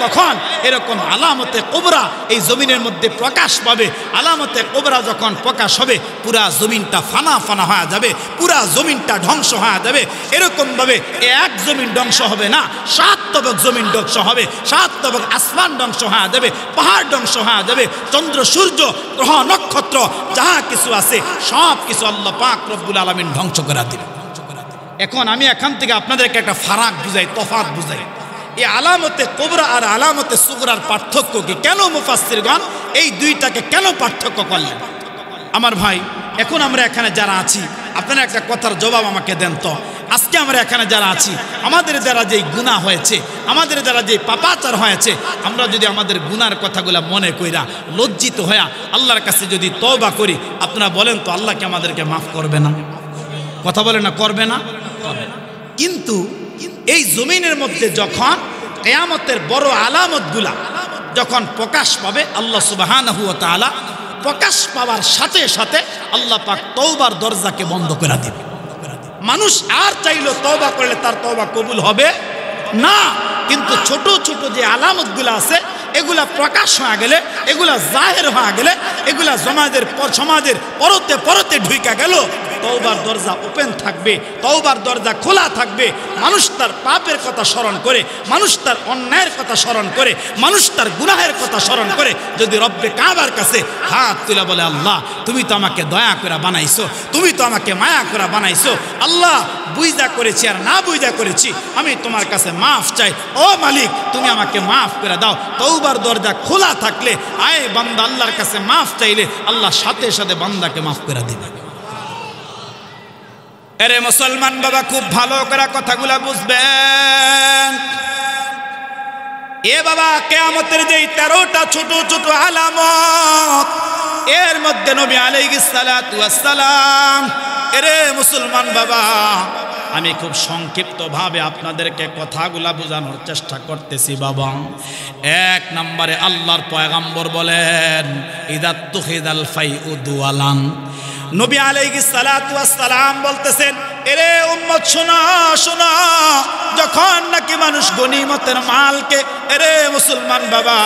S1: কখন এরকম আলামতে কুবরা এই জমিনের মধ্যে প্রকাশ পাবে? আলামতে কুবরা যখন প্রকাশ হবে পুরা জমিনটা ফানা ফানা হয়ে যাবে, পুরা জমিনটা ধ্বংস হয়ে যাবে। এরকমভাবে এক জমিন ধ্বংস হবে না, 7 তবক জমিন ধ্বংস হবে, 7 তবক আসমান ধ্বংস হয়ে যাবে, পাহাড় ধ্বংস হয়ে যাবে, চন্দ্র সূর্য গ্রহ নক্ষত্র যাহা কিছু আছে সব কিছু আল্লাহ পাক রব্বুল আলামিন ধ্বংস করে দিবে। এখন আমি এখান থেকে আপনাদেরকে একটা ফারাক বুঝাই, তফাৎ বুঝাই। এই আলামতে কুবরা আর আলামতে সুগরার পার্থক্য কি? কেন মুফাসসিরগণ এই 2টাকে কেন পার্থক্য করলেন? আমার ভাই, এখন আমরা এখানে যারা আছি, আপনারা একটা কথার জবাব আমাকে দেন তো। আজকে আমরা এখানে যারা আছি, আমাদের যারা যেই গুনাহ হয়েছে, আমাদের যারা যেই পাপাচার হয়েছে, আমরা যদি আমাদের গুনার কথাগুলো মনে কইরা লজ্জিত হয়ে আল্লাহর কাছে যদি তওবা করি, আপনারা বলেন তো আল্লাহ কি আমাদেরকে মাফ করবে না? কথা বলে না, করবে না? কিন্তু এই জমিনের মধ্যে যখন কিয়ামতের বড় আলামতগুলা যখন প্রকাশ পাবে, আল্লাহ সুবহানাহু ওয়া তাআলা প্রকাশ পাওয়ার সাথে সাথে আল্লাহ পাক তওবার দরজাকে বন্ধ করে দিবে। মানুষ আর চাইলো তওবা করলে তার তওবা কবুল হবে না। কিন্তু ছোট ছোট যে আলামতগুলো আছে এগুলা প্রকাশ হয়ে গেলে, এগুলা জাহের হয়ে গেলে, এগুলা সমাজের পরতে পরতে ঢুইকা গেল, তওবার দরজা ওপেন থাকবে, তওবার দরজা খোলা থাকবে। মানুষ তার পাপের কথা স্মরণ করে, মানুষ তার অন্যায়ের কথা স্মরণ করে, মানুষ তার গুনাহের কথা স্মরণ করে যদি রব্বে কাবার কাছে হাত তুলে বলে, আল্লাহ তুমি তো আমাকে দয়া করে বানাইছো, তুমি তো আমাকে মায়া করে বানাইছো, আল্লাহ বুঝা করেছি আর না বুঝা করেছি, আমি তোমার কাছে মাফ চাই, ও মালিক তুমি আমাকে মাফ করে দাও। তওবার দরজা খোলা থাকলে আয় বান্দা আল্লাহর কাছে মাফ চাইলে আল্লাহ সাথে সাথে বান্দাকে মাফ করে দিবে। আরে মুসলমান বাবা, খুব ভালো করে কথাগুলা বুঝবেন। এ বাবা, কিয়ামতের যেই 13টা ছোট ছোট আলামত, এর মধ্যে নবী আলাইহিস সালাতু ওয়াস সালাম, এরে মুসলমান বাবা, আমি খুব সংক্ষিপ্ত ভাবে আপনাদেরকে কথাগুলা বোঝানোর চেষ্টা করতেছি বাবা। 1 নম্বরে আল্লাহর পয়গম্বর বলেন, ইদাত্তুখিদাল ফাইউ দুয়ালান। নবী আলাইহিস সালাতু ওয়াস সালাম বলতেছেন, এরে উম্মত শোনা শোনা, যখন নাকি মানুষ গনিমতের মালকে, এরে মুসলমান বাবা,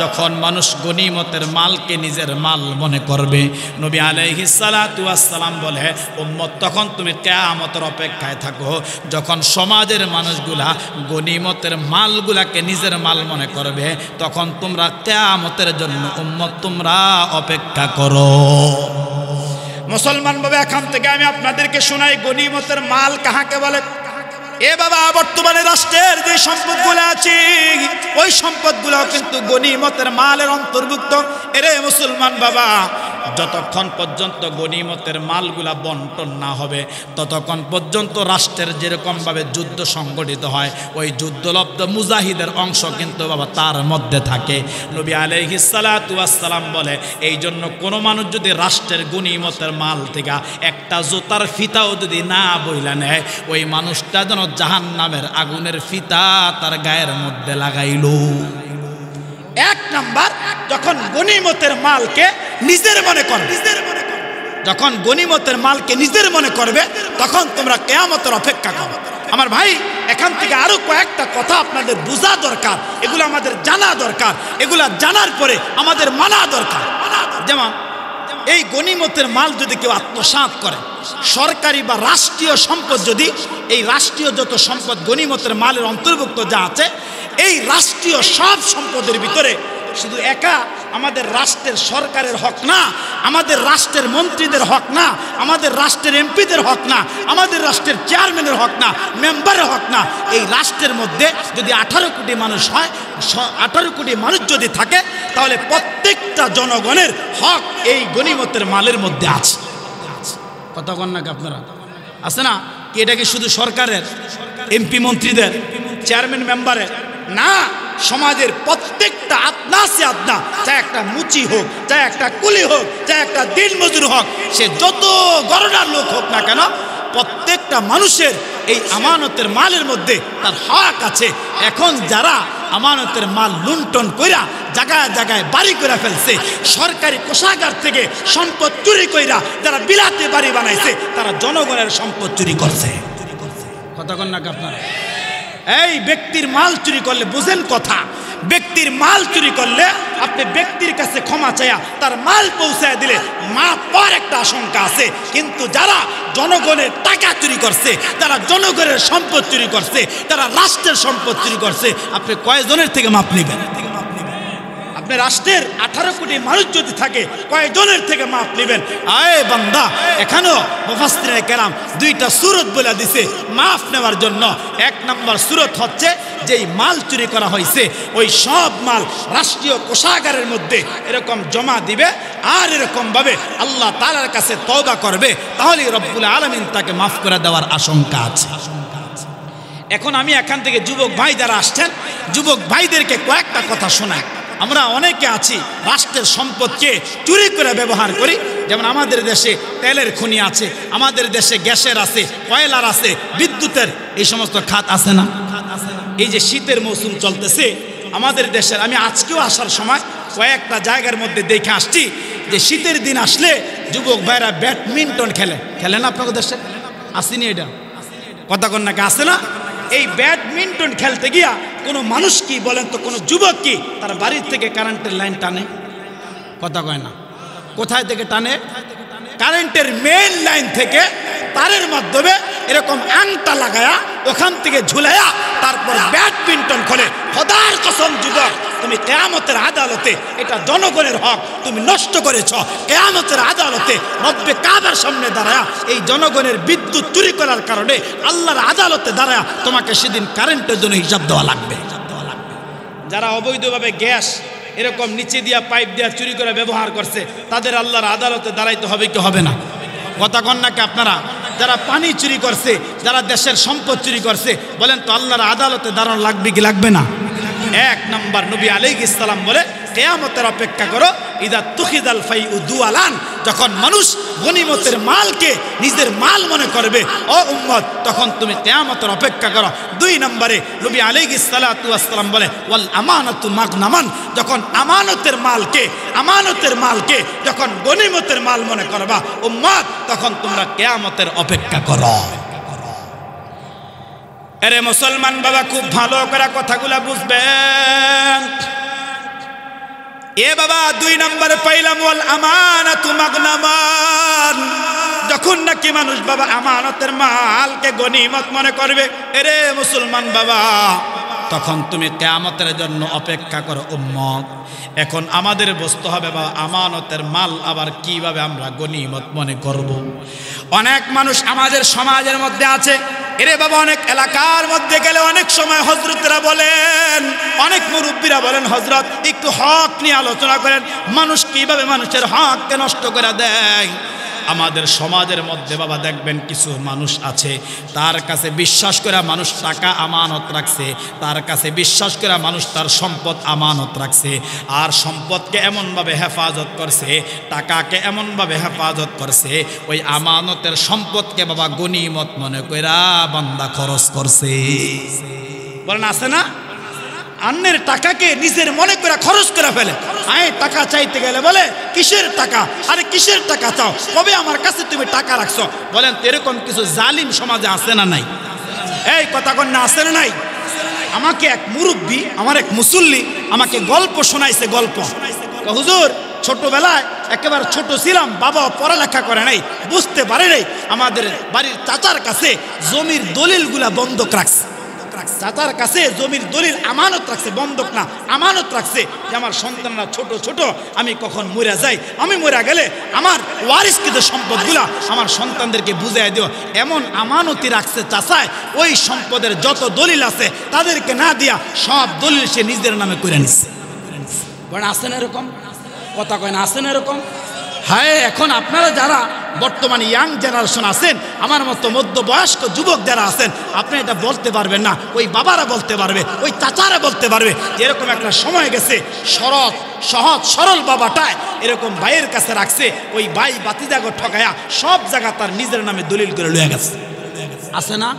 S1: যখন মানুষ গনিমতের মালকে নিজের মাল মনে করবে, নবী আলাইহিস সালাতু ওয়াস সালাম বলে উম্মত তখন তুমি কিয়ামতের অপেক্ষায় থাকো। যখন সমাজের মানুষগুলা গনিমতের মালগুলাকে নিজের মাল মনে করবে, তখন তোমরা কিয়ামতের জন্য উম্মত তোমরা অপেক্ষা করো। মুসলমান বাবা, এখান থেকে আমি আপনাদেরকে শোনাই গনিমতের মাল কাহাকে বলে। এ বাবা, বর্তমানে রাষ্ট্রের যে সম্পদগুলো আছে ওই সম্পদগুলো কিন্তু গনিমতের মালের অন্তর্ভুক্ত। এরে মুসলমান বাবা, যতক্ষণ পর্যন্ত গনিমতের মালগুলা বন্টন না হবে ততক্ষণ পর্যন্ত রাষ্ট্রের যেরকমভাবে যুদ্ধ সংগঠিত হয় ওই যুদ্ধলব্ধ মুজাহিদের অংশ কিন্তু বাবা তার মধ্যে থাকে। নবী আলাইহিস সালাতু ওয়াস সালাম বলে এই জন্য কোনো মানুষ যদি রাষ্ট্রের গনিমতের মাল থেকে একটা জুতার ফিতাও যদি না বইলা নেয়, ওই মানুষটা যেন জাহান্নামের আগুনের ফিতা তার গায়ের মধ্যে লাগাইল। এক নাম্বার, যখন গনিমতের মালকে নিজের মনে করবে, যখন গনিমতের মালকে নিজের মনে করবে তখন তোমরা কিয়ামতের অপেক্ষা করো। আমার ভাই, এখান থেকে আরো কয়েকটা কথা আপনাদের বোঝা দরকার, এগুলো আমাদের জানা দরকার, এগুলা জানার পরে আমাদের মানা দরকার। যেমন এই গনিমতের মাল যদি কেউ আত্মসাৎ করে, সরকারি বা রাষ্ট্রীয় সম্পদ যদি, এই রাষ্ট্রীয় যত সম্পদ গনিমতের মালের অন্তর্ভুক্ত যা আছে, এই রাষ্ট্রীয় সব সম্পদের ভিতরে শুধু একা আমাদের রাষ্ট্রের সরকারের হক না, আমাদের রাষ্ট্রের মন্ত্রীদের হক না, আমাদের রাষ্ট্রের এমপিদের হক না, আমাদের রাষ্ট্রের চেয়ারম্যানের হক না, মেম্বারের হক না, এই রাষ্ট্রের মধ্যে যদি 18 কোটি মানুষ হয়, 18 কোটি মানুষ যদি থাকে, তাহলে প্রত্যেকটা জনগণের হক এই গনিমতের মালের মধ্যে আছে। কথা কন না কি আপনারা? আছে না কি? এটা কি শুধু সরকারের, এমপি মন্ত্রীদের, চেয়ারম্যান মেম্বারের না, সমাজের প্রত্যেকটা আদনা সে আদনা, চাই একটা মুচি হোক, চাই একটা কুলি হোক, চাই একটা দিনমজুর হোক, সে যত গরনার লোক হোক না কেন, প্রত্যেকটা মানুষের এই আমানতের মালের মধ্যে তার হক আছে। এখন যারা আমানতের মাল লুণ্ঠন কইরা জায়গায় জায়গায় বাড়ি করে ফেলছে, সরকারি কোষাগার থেকে সম্পদ চুরি কইরা যারা বিলাতে বাড়ি বানাইছে, তারা জনগণের সম্পদ চুরি করছে। কথা কন না আপনারা? এই ব্যক্তির মাল চুরি করলে, বুঝেন কথা, ব্যক্তির মাল চুরি করলে আপনি ব্যক্তির কাছে ক্ষমা চায়া তার মাল পৌঁছায় দিলে মাফ পাওয়ার একটা আশঙ্কা আছে। কিন্তু যারা জনগণের টাকা চুরি করছে, যারা জনগণের সম্পদ চুরি করছে, তারা রাষ্ট্রের সম্পদ চুরি করছে, আপনি কয়জনের থেকে মাপ নেবেন? আপনি রাষ্ট্রের 18 কোটি মানুষ যদি থাকে, কয়জনের থেকে মাপ নেবেন? আয় বান্দা, এখানেও মুফাসসিরিনে কেরাম দুইটা সূরত বলে দিছে মাপ নেওয়ার জন্য। এক নম্বর সূরত হচ্ছে যেই মাল চুরি করা হয়েছে ওই সব মাল রাষ্ট্রীয় কোষাগারের মধ্যে এরকম জমা দিবে, আর এরকম ভাবে আল্লাহ তাআলার কাছে তওবা করবে, তাহলে রব্বুল আলামিন তাকে মাফ করে দেওয়ার আশঙ্কা আছে। এখন আমি এখান থেকে যুবক ভাই যারা আসছেন, যুবক ভাইদেরকে কয়েকটা কথা শোনাই। আমরা অনেকে আছি রাষ্ট্রের সম্পদকে চুরি করে ব্যবহার করি। যেমন আমাদের দেশে তেলের খনি আছে, আমাদের দেশে গ্যাসের আছে, কয়লার আছে, বিদ্যুতের এই সমস্ত খাত আছে না? এই যে শীতের মৌসুম চলতেছে আমাদের দেশের, আমি আজকেও আসার সময় কয়েকটা জায়গার মধ্যে দেখে আসছি যে শীতের দিন আসলে যুবক ভাইরা ব্যাডমিন্টন খেলেন আপনাদের দেশে? আসেনি এটা? কথা কন নাকি? আসে না? এই ব্যাডমিন্টন খেলতে গিয়া কোনো মানুষ কি বলেন তো, কোনো যুবক কি তার বাড়ির থেকে কারেন্টের লাইন টানে? কথা কয় না। কোথায় থেকে টানে? কারেন্টের মেইন লাইন থেকে তারের মাধ্যমে এরকম আংটা লাগায়া ওখান থেকে ঝুলাইয়া তারপর ব্যাডমিন্টন খেলে। খোদার কসম যুবক, তুমি কিয়ামতের আদালতে, এটা জনগণের হক তুমি নষ্ট করেছ। কিয়ামতের আদালতে রব্বে কাবার সামনে দাঁড়ায়া এই জনগণের বিদ্যুৎ চুরি করার কারণে আল্লাহর আদালতে দাঁড়ায়া তোমাকে সেদিন কারেন্টের জন্য হিসাব দেওয়া লাগবে। যারা অবৈধভাবে গ্যাস এরকম নিচে দিয়া পাইপ দিয়া চুরি করে ব্যবহার করছে, তাদের আল্লাহর আদালতে দাঁড়াইতে হবে কি হবে না? কথা কন নাকি আপনারা? যারা পানি চুরি করছে, যারা দেশের সম্পদ চুরি করছে, বলেন তো আল্লাহর আদালতে দাঁড়ানো লাগবে কি লাগবে না? এক নাম্বার, নবী আলাইহিস সালাম বলে কিয়ামতের অপেক্ষা করো ইদা তুখিদাল ফাইউ দুয়ালান, যখন মানুষ গনিমতের মালকে নিজের মাল মনে করবে ও উম্মত, তখন তুমি কিয়ামতের অপেক্ষা করো। দুই নম্বরে নবী আলাইহিস সালাতু ওয়াস সালাম বলে ওয়াল আমানাতু মাগনামান, যখন আমানতের মালকে যখন গনিমতের মাল মনে করবা উম্মত, তখন তোমরা কিয়ামতের অপেক্ষা করো। এরে মুসলমান বাবা, খুব ভালো করে কথাগুলা বুঝবেন। এ বাবা, 2 নম্বরে পাইলাম ওয়াল আমানাতু মাগনামান। যখন নাকি মানুষ বাবা আমানতের মালকে গনিমত মনে করবে, এরে মুসলমান বাবা, তখন তুমি কিয়ামতের জন্য অপেক্ষা করো উম্মত। এখন আমাদের বুঝতে হবে বাবা, আমানতের মাল আবার কিভাবে আমরা গনিমত মনে করব। অনেক মানুষ আমাদের সমাজের মধ্যে আছে, এরে বাবা, অনেক এলাকার মধ্যে গেলে অনেক সময় হযরতরা বলেন, অনেক মুরব্বীরা বলেন, হযরত একটু হক নিয়ে আলোচনা করেন, মানুষ কিভাবে মানুষের হককে নষ্ট করে দেয়। আমাদের সমাজের মধ্যে বাবা দেখবেন কিছু মানুষ আছে, তার কাছে বিশ্বাস করে মানুষ টাকা আমানত রাখছে, তার কাছে বিশ্বাস করে মানুষ তার সম্পদ আমানত রাখছে, আর সম্পদকে এমনভাবে হেফাজত করছে, টাকাকে এমনভাবে হেফাজত করছে, ওই আমানতের সম্পদকে বাবা গনিমত মনে কইরা বান্দা খরচ করছে। বলেন আছে না? অন্যের টাকাকে নিজের মনে করে খরচ করে ফেলে। আয় টাকা চাইতে গেলে বলে কিসের টাকা, আরে কিসের টাকা চাও, কবে আমার কাছে তুমি টাকা রাখছো? বলেন এরকম কিছু জালিম সমাজে আছে না নাই? এই কথা কন না, আছে না নাই? আমাকে এক মুরব্বী, আমার এক মুসল্লি আমাকে গল্প শোনাইছে। গল্প, হুজুর ছোটবেলায় একেবারে ছোট ছিলাম, বাবা পড়ালেখা করে নাই, বুঝতে পারে নাই, আমাদের বাড়ির চাচার কাছে জমির দলিলগুলা বন্ধক রাখছে। চাচার কাছে জমির দলিল আমানত রাখছে, বন্ধক না, আমানত রাখছে, যে আমার সন্তানরা ছোট ছোট, আমি কখন মরে যাই, আমি মরে গেলে আমার ওয়ারিসকৃত সম্পদগুলা আমার সন্তানদেরকে বুঝাই দিও, এমন আমানতি রাখছে চাচায়। ওই সম্পদের যত দলিল আছে তাদেরকে না দিয়া সব দলিল সে নিজের নামে করে নিচ্ছে। বলেন আসেন এরকম? কথা কয় না, আসেন এরকম? হ্যাঁ, এখন আপনারা যারা বর্তমানে ইয়াং জেনারেশন আছেন, আমার মতো মধ্যবয়স্ক যুবক যারা আছেন, আপনি এটা বলতে পারবেন না, ওই বাবারা বলতে পারবে, ওই চাচারা বলতে পারবে। এরকম একটা সময় গেছে, সহজ সরল বাবাটায় এরকম ভাইয়ের কাছে রাখছে, ওই ভাই বাতিজাগো ঠকায়া সব জায়গা তার নিজের নামে দলিল করে লয়ে গেছে। আছে না?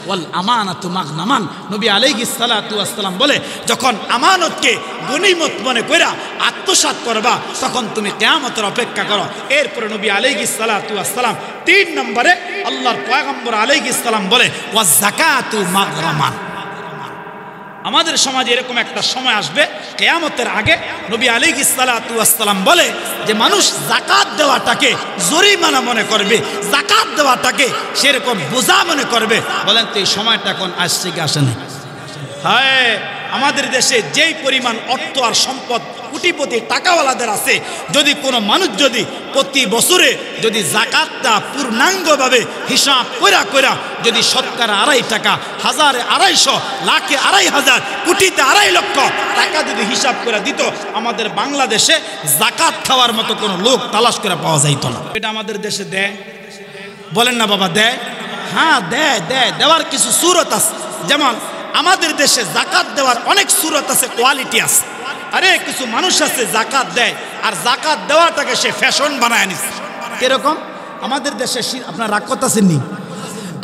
S1: ওয়াল আমানাতু মাগনামান। নবী আলাইহিস সালাতু ওয়াস সালাম বলে, যখন আমানতকে গনিমত মনে কইরা আত্মসাৎ করবা, তখন তুমি কিয়ামতের অপেক্ষা করো। এরপরে নবী আলাইহিস সালাতু ওয়াস সালাম 3 নম্বরে আল্লাহর পয়গম্বর আলাইহিস সালাম বলে ওয়াজ যাকাতু মাগরামান। আমাদের সমাজে এরকম একটা সময় আসবে কিয়ামতের আগে, নবী আলাইহিস সালাতু ওয়াস সালাম বলে যে মানুষ যাকাত দেওয়াটাকে জরিমানা মনে করবে, যাকাত দেওয়াটাকে সেরকম বোঝা মনে করবে। বলেন তো এই সময়টা এখন আসছে কি আসে না? হ্যাঁ, আমাদের দেশে যেই পরিমাণ অর্থ আর সম্পদ কোটিপতি টাকাওয়ালাদের আছে, যদি কোনো মানুষ যদি প্রতি বছরে যদি যাকাতটা পূর্ণাঙ্গভাবে হিসাব কইরা কইরা যদি শতকরা 2.5 টাকা, হাজারে 250, লাখে 2.5 কোটিতে 2.5 লক্ষ টাকা যদি হিসাব করে দিত, আমাদের বাংলাদেশে যাকাত খাওয়ার মতো কোনো লোক তালাশ করে পাওয়া যাইত না। এটা আমাদের দেশে দেয়? বলেন না বাবা, দেয়? হ্যাঁ দেয়, দেওয়ার কিছু সূরত আছে। যেমন আমাদের দেশে যাকাত দেওয়ার অনেক সূরত আছে, কোয়ালিটি আছে। আরে কিছু মানুষ আছে যাকাত দেয়, আর যাকাত দেওয়াটাকে সে ফ্যাশন বানায় নিচ্ছে। কিরকম? আমাদের দেশে, আপনার রাগ করতেছেন নি,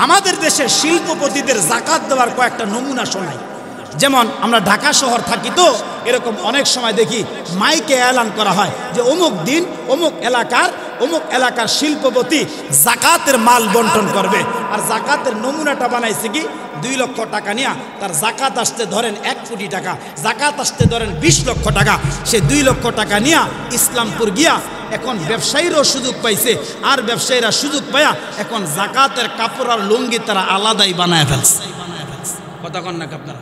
S1: আমাদের দেশের শিল্পপতিদের যাকাত দেওয়ার কয়েকটা নমুনা শোনাই। যেমন আমরা ঢাকা শহর থাকি, তো এরকম অনেক সময় দেখি মাইকে এলান করা হয় যে অমুক দিন অমুক এলাকার শিল্পপতি যাকাতের মাল বন্টন করবে। আর যাকাতের নমুনাটা বানাইছে কি, 2 লক্ষ টাকা নিয়ে তার যাকাত আসতে ধরেন 1 কোটি টাকা, যাকাত আসতে ধরেন 20 লক্ষ টাকা, সে 2 লক্ষ টাকা নিয়ে ইসলামপুর গিয়া এখন ব্যবসায়ীরাও সুযোগ পাইছে, আর ব্যবসায়ীরা সুযোগ পায়া এখন যাকাতের কাপড় আর লুঙ্গি তারা আলাদাই বানায় ফেলছে। কথা কন না আপনারা?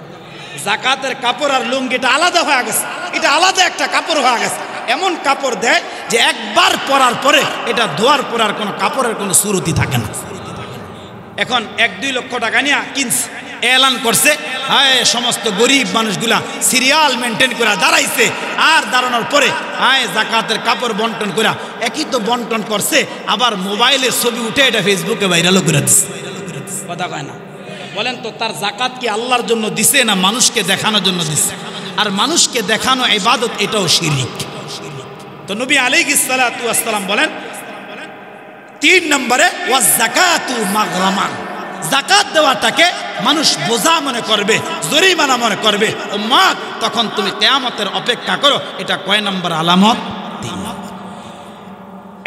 S1: যাকাতের কাপড় আর লুঙ্গিটা আলাদা হয়ে গেছে, এটা আলাদা একটা কাপড় হয়ে গেছে। এমন কাপড় দেয় যে একবার পরার পরে এটা ধোয়ার পর আর কোনো কাপড়ের কোনো সুরতি থাকে না। এখন 1-2 লক্ষ টাকা নিয়ে কিনছে, এলান করছে, হায় সমস্ত গরিব মানুষগুলা সিরিয়াল মেনটেন করে দাঁড়াইছে, আর দাঁড়ানোর পরে হায় যাকাতের কাপড় বন্টন করে, একই তো বন্টন করছে, আবার মোবাইলের ছবি উঠে এটা ফেসবুকে ভাইরালও করে দিচ্ছে। কথা কয় না? বলেন তো তার যাকাত কি আল্লাহর জন্য দিছে না মানুষকে দেখানোর জন্য দিছে? আর মানুষকে দেখানো ইবাদত, এটাও শিরক। তো নবী আলাইহিস সালাতু ওয়াস সালাম বলেন 3 নম্বরে ওয়াজ যাকাতু মাগরামান। যাকাত দেওয়াটাকে মানুষ বোঝা মনে করবে, জরিমানা মনে করবে। উম্মত, তখন তুমি কিয়ামতের অপেক্ষা করো। এটা কয় নম্বর আলামত? 3 নম্বর।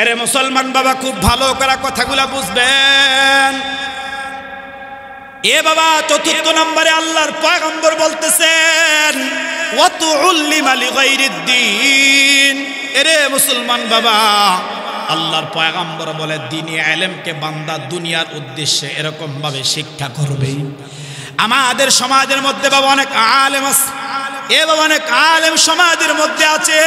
S1: আরে মুসলমান বাবা, খুব ভালো করে কথাগুলা বুঝবেন। এ বাবা চতুর্থ নম্বরে আল্লাহর পয়গম্বর বলতেছেন ওয়াতুল্লিমা লিগাইরিদ্দিন। এরে মুসলমান বাবা, আল্লাহর পয়গম্বর বলে দ্বীনি ইলমকে বান্দা দুনিয়ার উদ্দেশ্যে এরকম ভাবে শিক্ষা করবে। আমাদের সমাজের মধ্যে বাবা অনেক আলেম আছে, এ বাবা অনেক আলেম সমাজের মধ্যে আছে,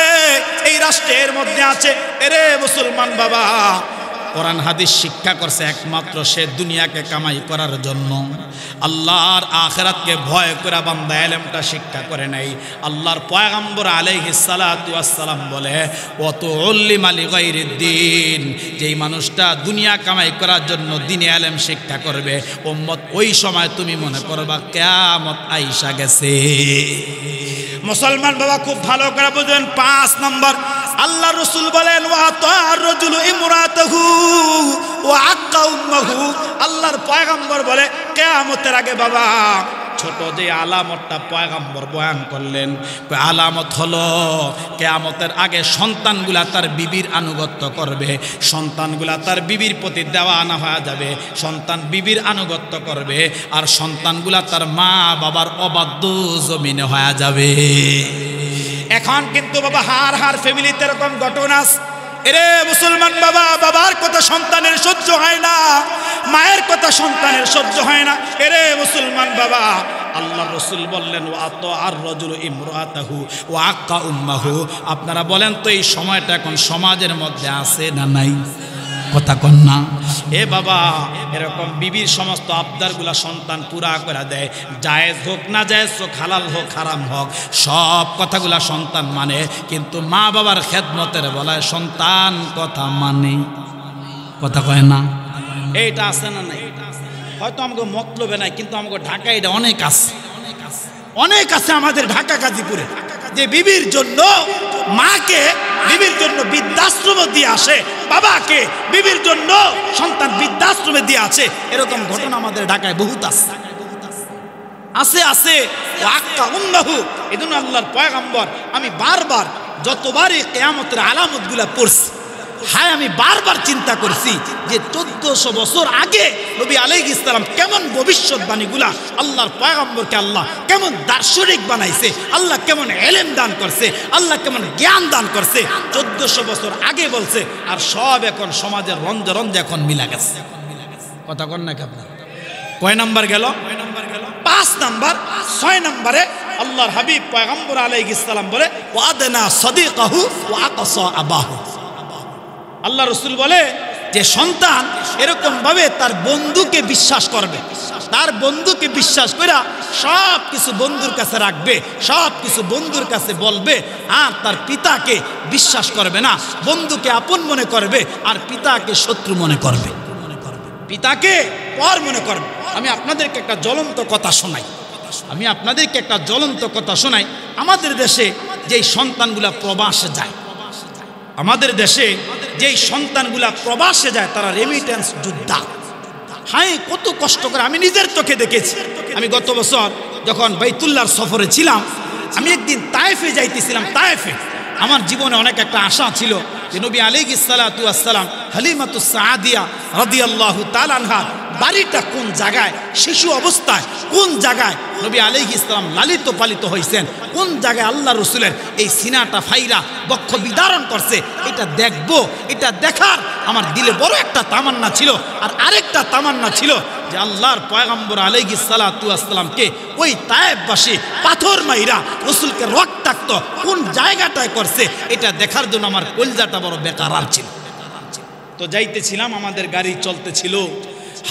S1: এই রাষ্ট্রের মধ্যে আছে। এরে মুসলমান বাবা, কোরআন হাদিস শিক্ষা করছে একমাত্র সে দুনিয়াকে কামাই করার জন্য, আল্লাহর আখিরাতকে ভয় করে বান্দা ইলমটা শিক্ষা করে নাই। আল্লাহর পয়গম্বর আলাইহিস সালাতু ওয়াস সালাম বলে ওয়াতুল্লিমা লিগাইরিদ্দিন, যেই মানুষটা দুনিয়া কামাই করার জন্য দ্বীনি ইলম শিক্ষা করবে, উম্মত ওই সময় তুমি মনে করবা কিয়ামত আইসা গেছে। মুসলমান বাবা খুব ভালো করে বুঝবেন। 5 নম্বর আল্লাহ রাসূল বলেন ওয়া তা'আর রাজুলু ইমরাতাহু ওয়া আক্কা উম্মাহু। আল্লাহর পয়গম্বর বলে কিয়ামতের আগে বাবা ছোট যে আলামতটা পয়গম্বর বয়ান করলেন, আলামত হলো কিয়ামতের আগে সন্তানগুলা তার বিবির আনুগত্য করবে, সন্তানগুলা তার বিবির প্রতি দেওয়ানা হয়ে যাবে, সন্তান বিবির আনুগত্য করবে, আর সন্তানগুলা তার মা বাবার অবাধ্য জমিনে হয়ে যাবে। এখন কিন্তু বাবা হার ফ্যামিলিতে এরকম ঘটনা। এরে মুসলমান বাবা, বাবার কথা সন্তানের সহ্য হয় না, মায়ের কথা সন্তানের সহ্য হয় না। এরে মুসলমান বাবা, আল্লাহ রাসূল বললেন ওয়া তা'আর রাজুলু ইমরাতাহু ওয়া আক্কা উম্মাহু। আপনারা বলেন তো এই সময়টা এখন সমাজের মধ্যে আছে না নাই? কথা কন না। এ বাবা, এরকম বিবির সমস্ত আবদারগুলা সন্তান পুরা করে দেয়, জায়েজ হোক না জায়েজ হোক, হালাল হোক হারাম হোক, সব কথাগুলা সন্তান মানে, কিন্তু মা বাবার খেদমতের বলায় সন্তান কথা মানে। কথা কয় না? এইটা আছে না নাই? হয়তো আমাকে মতলবে নাই, কিন্তু আমাকে ঢাকা এটা অনেক আছে, অনেক আছে আমাদের ঢাকা গাজীপুরে, যে বিবির জন্য মাকে বিবির জন্য বৃদ্ধাশ্রম দিয়ে আসে, বাবাকে বিবির জন্য সন্তান বৃদ্ধাশ্রমে দিয়ে আছে। এরকম ঘটনা আমাদের ঢাকায় বহুত আছে, আছে আছে। আক্কা উম্মাহু। এজন্য আল্লাহর পয়গম্বর, আমি বারবার যতবারই কিয়ামতের আলামতগুলা পড়ছি, হায় আমি বারবার চিন্তা করছি যে 1400 বছর আগে নবী আলাইহিস সালাম কেমন ভবিষ্যৎবাণীগুলা, আল্লাহর পয়গম্বরকে আল্লাহ কেমন দার্শনিক বানাইছে, আল্লাহ কেমন ইলম দান করছে, আল্লাহ কেমন জ্ঞান দান করছে, 1400 বছর আগে বলছে, আর সব এখন সমাজের রঞ্জে রঞ্জে এখন মিলা গেছে। কথা কন না আপনার? কয় নাম্বার গেল? 5 নাম্বার। 6 নম্বরে আল্লাহর হাবিব পয়গম্বর আলাইহিস সালাম বলে ওয়াদানা সাদিকাহু ওয়া আকসা আবাহু। আল্লাহ রাসূল বলে যে সন্তান এরকম ভাবে তার বন্ধুকে বিশ্বাস করবে, তার বন্ধুকে বিশ্বাস করে সব কিছু বন্ধুর কাছে রাখবে, সব কিছু বন্ধুর কাছে বলবে, আর তার পিতাকে বিশ্বাস করবে না, বন্ধুকে আপন মনে করবে আর পিতাকে শত্রু মনে করবে, পিতাকে পর মনে করবে। আমি আপনাদেরকে একটা জ্বলন্ত কথা শোনাই, আমাদের দেশে যেই সন্তানগুলা প্রবাসে যায়, আমাদের দেশে যেই সন্তানগুলা প্রবাসে যায় তারা রেমিটেন্স যোদ্ধা। হায় কত কষ্ট করে, আমি নিজের চোখে দেখেছি। আমি গত বছর যখন বাইতুল্লাহর সফরে ছিলাম, আমি একদিন তায়েফে যাইতেছিলাম। তায়েফে আমার জীবনে অনেক একটা আশা ছিল যে নবী আলাইহিস সালাতু ওয়াস সালাম হালিমাতুস সাদিয়া রাদিয়াল্লাহু তাআলা আনহা বাড়িটা কোন জায়গায়, শিশু অবস্থায় কোন জায়গায় নবী আলাইহিস সালাম লালিত পালিত হয়েছেন, কোন জায়গায় আল্লাহ রসুলের এই সিনাটা ফাইরা বক্ষ বিদারণ করছে, এটা দেখবো, এটা দেখার আমার দিলে বড় একটা তামান্না ছিল। আর আরেকটা তামান্না ছিল যে আল্লাহর পয়গম্বর আলাইহিস সালাতু ওয়াস সালামকে ওই তায়েফবাসী পাথর মাইরা রসুলকে রক্তাক্ত কোন জায়গাটায় করছে, এটা দেখার জন্য আমার কলজাটা বড় বেকারার ছিল। তো যাইতেছিলাম, আমাদের গাড়ি চলতেছিল।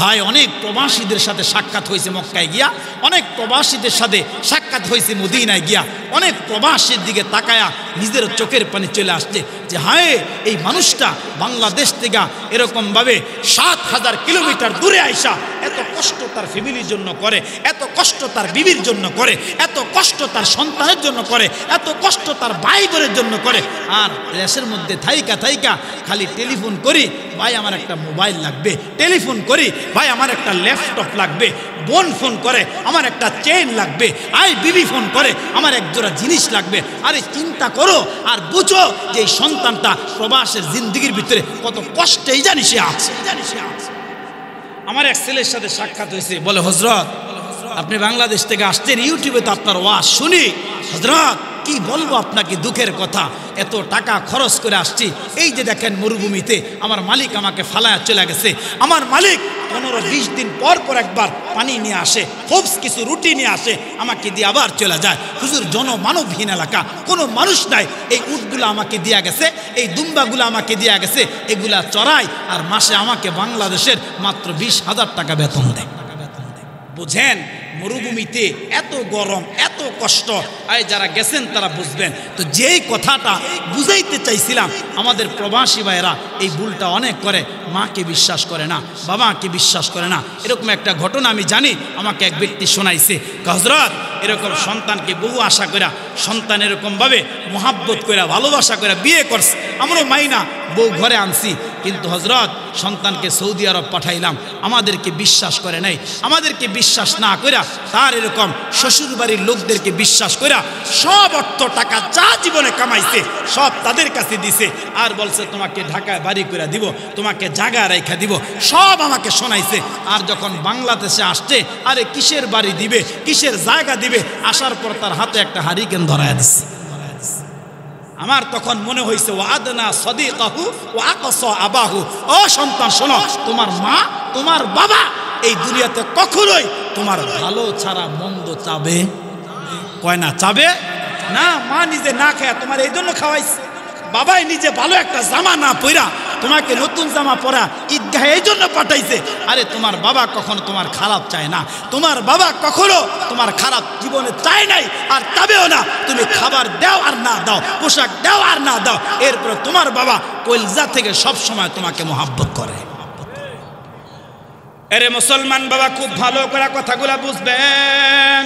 S1: হায় অনেক প্রবাসীদের সাথে সাক্ষাৎ হয়েছে মক্কায় গিয়া, অনেক প্রবাসীদের সাথে সাক্ষাৎ হয়েছে মদিনায় গিয়া, অনেক প্রবাসীর দিকে তাকায়া নিজের চোখের পানি চলে আসছে যে হায় এই মানুষটা বাংলাদেশ থেকে এরকমভাবে 7000 কিলোমিটার দূরে আইসা এত কষ্ট তার ফ্যামিলির জন্য করে, এত কষ্ট তার বিবির জন্য করে, এত কষ্ট তার সন্তানের জন্য করে, এত কষ্ট তার ভাই বোনের জন্য করে, আর দেশের মধ্যে থাইকা খালি টেলিফোন করি ভাই আমার একটা মোবাইল লাগবে, টেলিফোন করি ভাই আমার একটা ল্যাপটপ লাগবে, বোন ফোন করে আমার একটা চেইন লাগবে, আই বিবি ফোন করে আমার এক জোড়া জিনিস লাগবে। আরে চিন্তা করো আর বুঝো যে এই সন্তানটা প্রবাসের জিন্দগির ভিতরে কত কষ্টেই জানি সে আছে।
S2: আমার এক ছেলের সাথে সাক্ষাৎ হয়েছে, বলে হজরত আপনি বাংলাদেশ থেকে আসছেন, ইউটিউবে তো আপনার ওয়াজ শুনি, হজরত কি বলবো আপনাকে দুঃখের কথা, এত টাকা খরচ করে আসছি, এই যে দেখেন মরুভূমিতে আমার মালিক আমাকে ফালায়া চলে গেছে, আমার মালিক 15-20 দিন পর পর একবার পানি নিয়ে আসে, হোপস কিছু রুটি নিয়ে আসে, আমাকে দিয়ে আবার চলে যায়। হুজুর জনমানবহীন এলাকা, কোনো মানুষ নাই, এই উটগুলো আমাকে দিয়া গেছে, এই দুম্বাগুলো আমাকে দিয়া গেছে, এগুলা চড়ায় আর মাসে আমাকে বাংলাদেশের মাত্র 20,000 টাকা বেতন দেয়। বুঝেন মরুভূমিতে এত গরম, এত কষ্ট, আর যারা গেছেন তারা বুঝবেন। তো যেই কথাটা বুঝাইতে চাইছিলাম, আমাদের প্রবাসী ভাইয়েরা এই ভুলটা অনেক করে, মাকে বিশ্বাস করে না, বাবাকে বিশ্বাস করে না। এরকম একটা ঘটনা আমি জানি, আমাকে এক ব্যক্তি শোনাইছে, হজরত এরকম সন্তানকে বহু আশা করে, সন্তান এরকমভাবে মোহাব্বত করে ভালোবাসা করে বিয়ে করছে, আমরাও মাইনা বউ ঘরে আনছি, কিন্তু হজরত সন্তানকে সৌদি আরব পাঠাইলাম, আমাদেরকে বিশ্বাস করে নাই, আমাদেরকে বিশ্বাস না করে তার এরকম শ্বশুর বাড়ির লোকদেরকে বিশ্বাস করে সব অর্থ টাকা যা জীবনে কামাইছে সব তাদের কাছে দিছে, আর বলছে তোমাকে ঢাকায় বাড়ি করে দিব, তোমাকে জায়গা রেখা দিব, সব আমাকে শোনাইছে। আর যখন বাংলাদেশে আসছে, আরে কিসের বাড়ি দিবে, কিসের জায়গা দিবে, আসার পর তার হাতে একটা হারিকেন ধরায় দিচ্ছে। আমার তখন মনে হয়েছে, ও আদনা সদিকাহু ও আকসা আবাহু, ও সন্তান শোনো, তোমার মা তোমার বাবা এই দুনিয়াতে কখনোই তোমার ভালো ছাড়া মন্দ চাবে, কয় না চাবে না। মা নিজে না খায় তোমার এই জন্য খাওয়াইছে, বাবাই নিজে ভালো একটা জামা না পরা তোমাকে নতুন জামা পরা ঈদগাহে এই জন্য পাঠাইছে। আরে তোমার বাবা কখনো তোমার খারাপ চায় না, তোমার বাবা কখনো তোমার খারাপ জীবনে চায় নাই আর চাবেও না। তুমি খাবার দাও আর না দাও, পোশাক দাও আর না দাও, এরপরে তোমার বাবা কলজা থেকে সব সময় তোমাকে মোহাব্বত করে। এরে মুসলমান বাবা, খুব ভালো করে কথাগুলা বুঝবেন।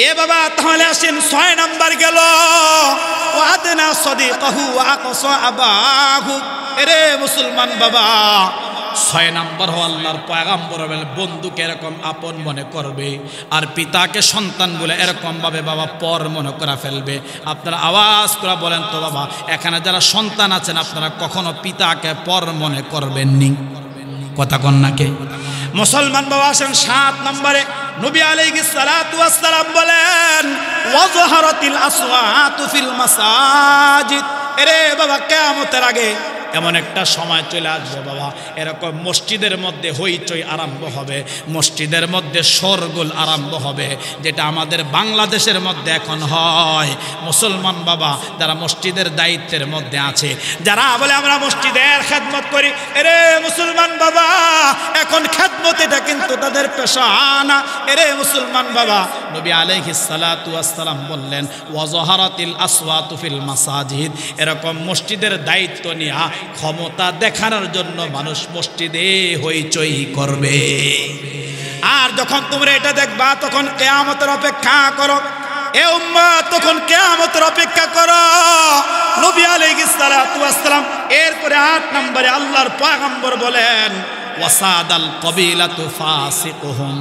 S2: এ বাবা তাহলে আসেন 6 নাম্বার গেল, ওয়াদনা সদিকাহু ওয়া আকসা আবাহু। এরে মুসলমান বাবা, 6 নাম্বার হলো আল্লাহর পয়গম্বর বন্ধুকে এরকম আপন মনে করবে, আর পিতাকে সন্তান বলে এরকম ভাবে বাবা পর মনে করে ফেলবে। আপনারা আওয়াজ করে বলেন তো বাবা, এখানে যারা সন্তান আছেন আপনারা কখনো পিতাকে পর মনে করবেননি? কথা কন নাকি মুসলমান বাবা? আসেন 7 নম্বরে, নবী আলাইহিস সালাতু ওয়াস সালাম বলেন, ওয়াজহারাতিল আসওয়াতু ফিল মাসাজিদ। এরে বাবা, কিয়ামতের আগে এমন একটা সময় চলে আসবে বাবা, এরকম মসজিদের মধ্যে হইচই আরম্ভ হবে, মসজিদের মধ্যে শোরগোল আরম্ভ হবে, যেটা আমাদের বাংলাদেশের মধ্যে এখন হয়। মুসলমান বাবা যারা মসজিদের দায়িত্বের মধ্যে আছে, যারা বলে আমরা মসজিদের খেদমত করি, এরে মুসলমান বাবা এখন খেদমত এটা কিন্তু তাদের পেশা না। এরে মুসলমান বাবা, নবী আলাইহিস সালাতু ওয়াস সালাম বললেন, ওয়াজহারাতিল আসওয়াতু ফিল মাসাজিদ। এরকম মসজিদের দায়িত্ব নিয়ে ক্ষমতা দেখানোর জন্য মানুষ মসজিদে হইচই করবে। আর যখন তোমরা এটা দেখবা তখন কিয়ামতের অপেক্ষা করো। এ উম্মত তখন কিয়ামতের অপেক্ষা করো। নবী আলাইহিস সালাতু ওয়াস সালাম এরপরে 8 নম্বরে আল্লাহর পয়গম্বর বলেন, ওয়াসাদাল কবিলাতু ফাসিকুহুম।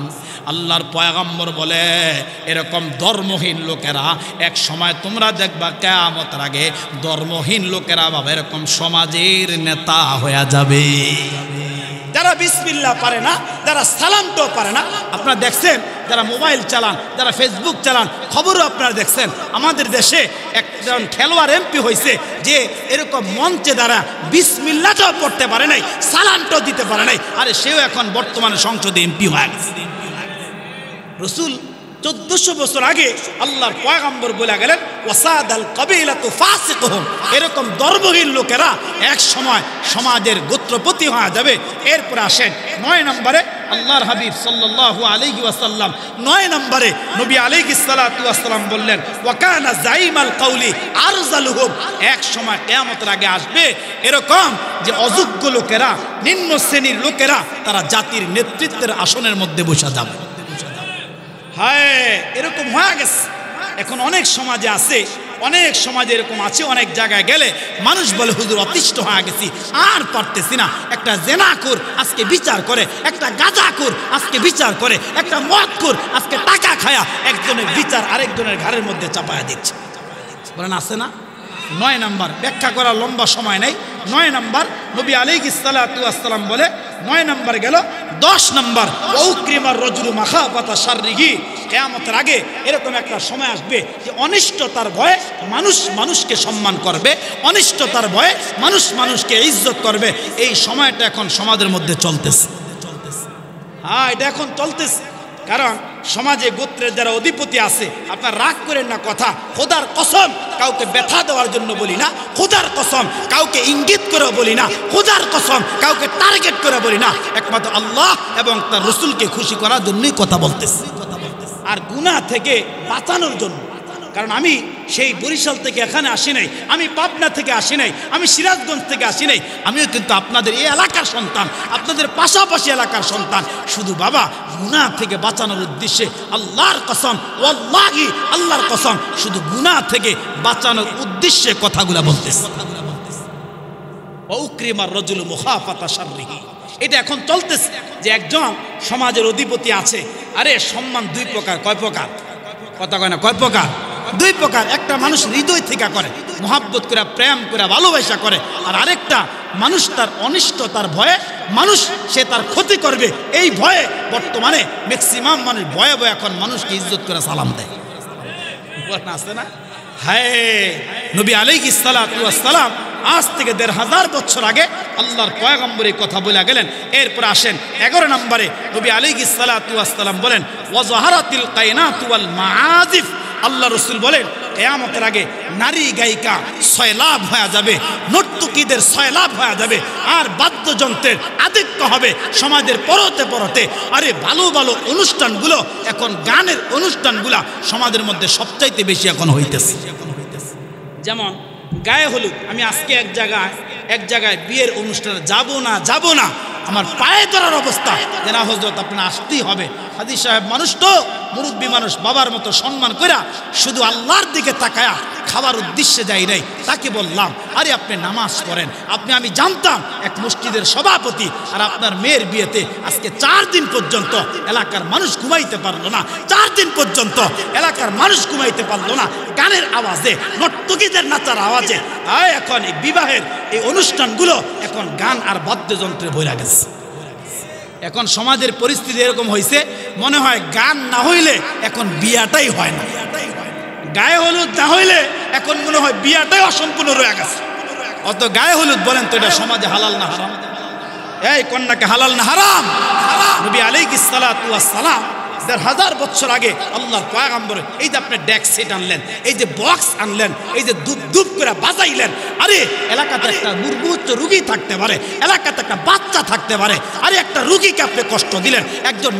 S2: আল্লাহর পয়গম্বর বলে এরকম ধর্মহীন লোকেরা এক সময় তোমরা দেখবা কিয়ামতের আগে ধর্মহীন লোকেরা বাবা এরকম সমাজের নেতা হয়ে যাবে। যারা বিসমিল্লাহ পারে না, যারা সালামটাও পারে না। আপনারা দেখছেন যারা মোবাইল চালান, যারা ফেসবুক চালান, খবরও আপনারা দেখছেন আমাদের দেশে একজন খেলোয়াড় এমপি হয়েছে যে এরকম মঞ্চে দ্বারা বিসমিল্লাহটাও পড়তে পারে নাই, সালামটাও দিতে পারে নাই, আরে সেও এখন বর্তমানে সংসদে এমপি হয়ে গেছে। রসুল 1400 বছর আগে আল্লাহর পয়গম্বর বলে গেলেন, ওয়াসাদাল কবিলাতু ফাসিকুহুম। এরকম ধর্মহীন লোকেরা এক সময় সমাজের গোত্রপতি হয়ে যাবে। এরপর আসেন 9 নম্বরে আল্লাহর হাবিব সাল্লাল্লাহু আলাইহি ওয়াসাল্লাম 9 নম্বরে নবী আলাইহিস সালাতু ওয়াস সালাম বললেন, ওয়া কানা যাইমাল কওলি আরজালুহুম। এক সময় কিয়ামতের আগে আসবে এরকম যে অযোগ্য লোকেরা, নিম্ন শ্রেণীর লোকেরা তারা জাতির নেতৃত্বের আসনের মধ্যে বসে যাবে। হায়, এরকম হয়ে গেছে এখন অনেক সমাজে আছে, অনেক সমাজে এরকম আছে। অনেক জায়গায় গেলে মানুষ বলে হুজুর অতিষ্ঠ হয়ে গেছি, আর পারতেছি না। একটা জেনাখোর আজকে বিচার করে, একটা গাঁজাখোর আজকে বিচার করে, একটা মদখোর আজকে টাকা খায়া একজনের বিচার আরেকজনের ঘাড়ের মধ্যে চাপায়া দিচ্ছে। বলেন আছে না? 9 নম্বর ব্যাখ্যা করার লম্বা সময় নেই। 9 নম্বর নবী আলাইহিস সালাতু ওয়াস সালাম বলে,
S1: 9 নম্বর গেল। 10 নম্বর ওউক্রিমার রজুলু মাখাফাতা শাররিহি, কিয়ামতের আগে এরকম একটা সময় আসবে যে অনিষ্টতার ভয়ে মানুষ মানুষকে সম্মান করবে, অনিষ্টতার ভয়ে মানুষ মানুষকে ইজ্জত করবে। এই সময়টা এখন সমাজের মধ্যে চলতেছে। হ্যাঁ, এটা এখন চলতেছে। কারণ সমাজে গোত্রের যারা অধিপতি আছে, আপনার রাগ করেন না কথা, খোদার কসম কাউকে ব্যথা দেওয়ার জন্য বলি না, খোদার কসম কাউকে ইঙ্গিত করে বলি না, খোদার কসম কাউকে টার্গেট করে বলি না, একমাত্র আল্লাহ এবং তার রসুলকে খুশি করার জন্যই কথা বলতেছি, আর গুনাহ থেকে বাঁচানোর জন্য। কারণ আমি সেই বরিশাল থেকে এখানে আসি নাই, আমি পাবনা থেকে আসি নাই, আমি সিরাজগঞ্জ থেকে আসি নাই, আমিও কিন্তু আপনাদের এই এলাকার সন্তান, আপনাদের পাশাপাশি এলাকার সন্তান। শুধু বাবা গুনাহ থেকে বাঁচানোর উদ্দেশ্যে আল্লাহর কসম, ওয়াল্লাহি আল্লাহর কসম, শুধু গুনাহ থেকে বাঁচানোর উদ্দেশ্যে কথাগুলো বলতেছে। ওউক্রিমার রজুলু মুখাফাতা শাররিহি, এটা এখন চলতেছে যে একজন সমাজের অধিপতি আছে। আরে সম্মান দুই প্রকার। কয় প্রকার? কথা কয় না, কয় প্রকার? দুই প্রকার। একটা মানুষ হৃদয় থেকে করে, মহাব্বত করে, প্রেম করে, ভালোবাসা করে, আর আরেকটা মানুষ তার অনিষ্টতার ভয়ে মানুষ সে তার ক্ষতি করবে এই ভয়ে। বর্তমানে ম্যাক্সিমাম মানুষ ভয়ে ভয়ে এখন মানুষকে ইজ্জত করে সালাম দেয়, আছে না? হায়, নবী আলাইহিস সালাতু ওয়াস সালাম আজ থেকে 1500 বছর আগে আল্লাহর পয়গম্বর এই কথা বলে গেলেন। এরপর আসেন 11 নম্বরে, নবী আলাইহিস সালাতু ওয়াস সালাম বলেন ওয়াজাহারাতিল কায়নাতু ওয়াল মাআজিফ, আল্লাহ রসুল বলেন কিয়ামতের আগে নারী গায়িকা সয়লাভ হয়ে যাবে, নর্তকীদের সয়লাভ হয়ে যাবে, আর বাদ্যযন্ত্রের আধিক্য হবে সমাজের পরতে পরতে। আরে ভালো ভালো অনুষ্ঠানগুলো এখন, গানের অনুষ্ঠানগুলো সমাজের মধ্যে সবচাইতে বেশি এখন হইতেছে। যেমন গায়ে হলুদ, আমি আজকে এক জায়গায় বিয়ের অনুষ্ঠানে যাব না, আমার পায়ে ধরার অবস্থা যে না হযরত আপনার আসতেই হবে। হাজী সাহেব মানুষ তো, মুরব্বী মানুষ, বাবার মতো সম্মান কইরা শুধু আল্লাহর দিকে তাকায়া খাবার উদ্দেশ্যে যাই নাই। তাকে বললাম আরে আপনি নামাজ পড়েন। আমি জানতাম এক মসজিদের সভাপতি, আর আপনার মেয়ের বিয়েতে আজকে 4 দিন পর্যন্ত এলাকার মানুষ ঘুমাইতে পারলো না, 4 দিন পর্যন্ত এলাকার মানুষ ঘুমাইতে পারলো না, গানের আওয়াজে, নর্তকীদের নাচার আওয়াজে। এখন এই বিবাহের এই অনুষ্ঠানগুলো এখন গান আর বাদ্যযন্ত্রে ভরে গেছে। এখন সমাজের পরিস্থিতি এরকম হয়েছে, মনে হয় গান না হইলে এখন বিয়াটাই হয় না, গায়ে হলুদ না হইলে এখন মনে হয় বিয়াটাই অসম্পূর্ণ রয়ে গেছে। অত গায়ে হলুদ বলেন তো এটা সমাজে হালাল না হারাম? এই কন্যাকে হালাল না হারাম? নবী আলাইহিস সালাতু ওয়াস সালাম 1500 বছর আগে আল্লাহর পয়গম্বর এই যে আপনি ডেক সেট আনলেন, এই যে বক্স আনলেন, এই যে দুপ দুপ করে বাজাইলেন, আরে এলাকাতে একটা মুরগুচ্চ রুগী থাকতে পারে, এলাকাতে একটা বাচ্চা থাকতে পারে, আরে একটা রুগীকে আপনি কষ্ট দিলেন, একজন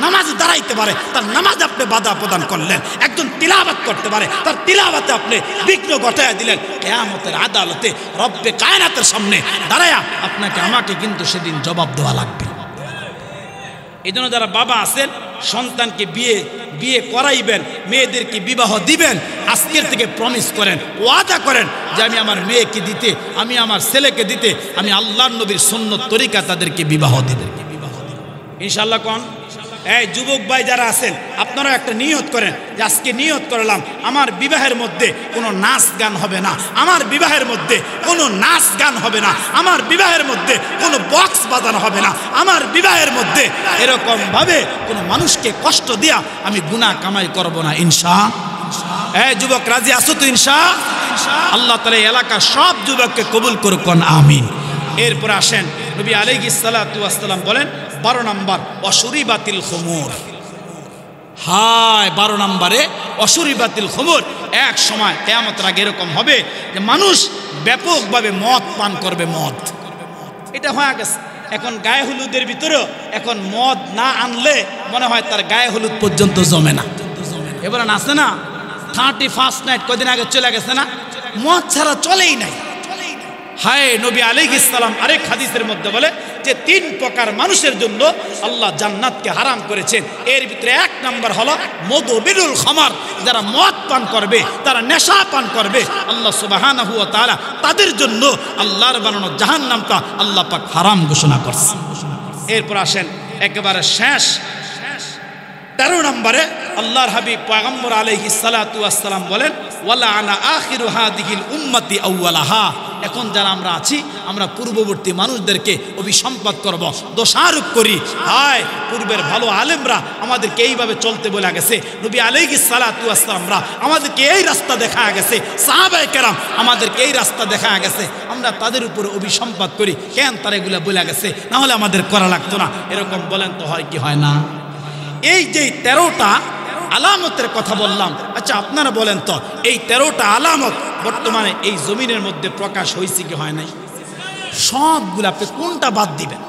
S1: নামাজি দাঁড়াইতে পারে, তার নামাজ আপনি বাধা প্রদান করলেন, একজন তিলাওয়াত করতে পারে, তার তিলাওয়াতে আপনি বিঘ্ন ঘটায়া দিলেন। কিয়ামতের আদালতে রব্বে কায়নাতের সামনে দাঁড়ায়া আপনাকে আমাকে কিন্তু সেদিন জবাব দেওয়া লাগবে। এই জন্য যারা বাবা আছেন, সন্তানকে বিয়ে করাইবেন, মেয়েদেরকে বিবাহ দিবেন, আজকের থেকে প্রমিস করেন, ওয়াদা করেন যে আমি আমার মেয়েকে দিতে, আমি আমার ছেলেকে দিতে, আমি আল্লাহর নবীর সুন্নত তরিকা তাদেরকে বিবাহ দিবেন ইনশাআল্লাহ। কোন এই যুবক ভাই যারা আছেন, আপনারা একটা নিয়ত করেন যে আজকে নিয়ত করলাম আমার বিবাহের মধ্যে কোনো নাচ গান হবে না, আমার বিবাহের মধ্যে কোনো নাচ গান হবে না, আমার বিবাহের মধ্যে কোনো বক্স বাজানো হবে না, আমার বিবাহের মধ্যে এরকম ভাবে কোনো মানুষকে কষ্ট দিয়া আমি গুনাহ কামাই করব না ইনশাআল্লাহ। এই যুবক রাজি আছো তো ইনশাআল্লাহ? আল্লাহ তাআলা এলাকার সব যুবককে কবুল করুক, আমিন। এরপর আসেন নবী আলাইহিস সালাতু ওয়াস সালাম বলেন 12 নম্বর অশুরিবাতিল খুমুর। হায় 12 নম্বরে অশুরিবাতিল খুমুর। এক সময় কিয়ামতের আগে এরকম হবে যে মানুষ ব্যাপকভাবে মদ পান করবে। মদ এটা হয়ে গেছে এখন গায়ে হলুদের ভিতরেও, এখন মদ না আনলে মনে হয় তার গায়ে হলুদ পর্যন্ত জমে না। এবার আছে না 31st নাইট কদিন আগে চলে গেছে না, মদ ছাড়া চলেই নাই। হায় নবী আলাইহিস সালাম আরেক হাদিসের মধ্যে বলে যে 3 প্রকার মানুষের জন্য আল্লাহ জান্নাতকে হারাম করেছেন। এর ভিতরে 1 নম্বর হলো মুদবিরুল খামার, যারা মদ পান করবে, তারা নেশা পান করবে, আল্লাহ সুবহানাহু ওয়া তাআলা তাদের জন্য আল্লাহর বানানো জাহান্নামটা আল্লাহ পাক হারাম ঘোষণা করছে। এরপর আসেন একেবারে শেষ 13 নম্বরে আল্লাহর হাবিব পয়গম্বর আলাইহিস সালাতু ওয়াস সালাম বলেন, ওয়ালা আনা আখিরু হাদিহিল উম্মতি আউয়ালাহা। এখন যারা আমরা আছি, আমরা পূর্ববর্তী মানুষদেরকে অভিসম্পাদ করব, দোষারোপ করি, হায় পূর্বের ভালো আলেমরা আমাদেরকে এইভাবে চলতে বলে গেছে, নবী আলাইহিস সালাতু ওয়াস সালামরা আমাদেরকে এই রাস্তা দেখা গেছে, সাহাবায়ে কেরাম আমাদেরকে এই রাস্তা দেখা গেছে, আমরা তাদের উপরে অভিসম্পাদ করি, কেন তারা এগুলো বলে গেছে, না হলে আমাদের করা লাগতো না। এরকম বলেন তো হয় কি হয় না? এই যে 13টা আলামতের কথা বললাম, আচ্ছা আপনারা বলেন তো এই 13টা আলামত বর্তমানে এই জমিনের মধ্যে প্রকাশ হয়েছে কি হয় নাই? সবগুলো আপনি কোনটা বাদ দিবেন?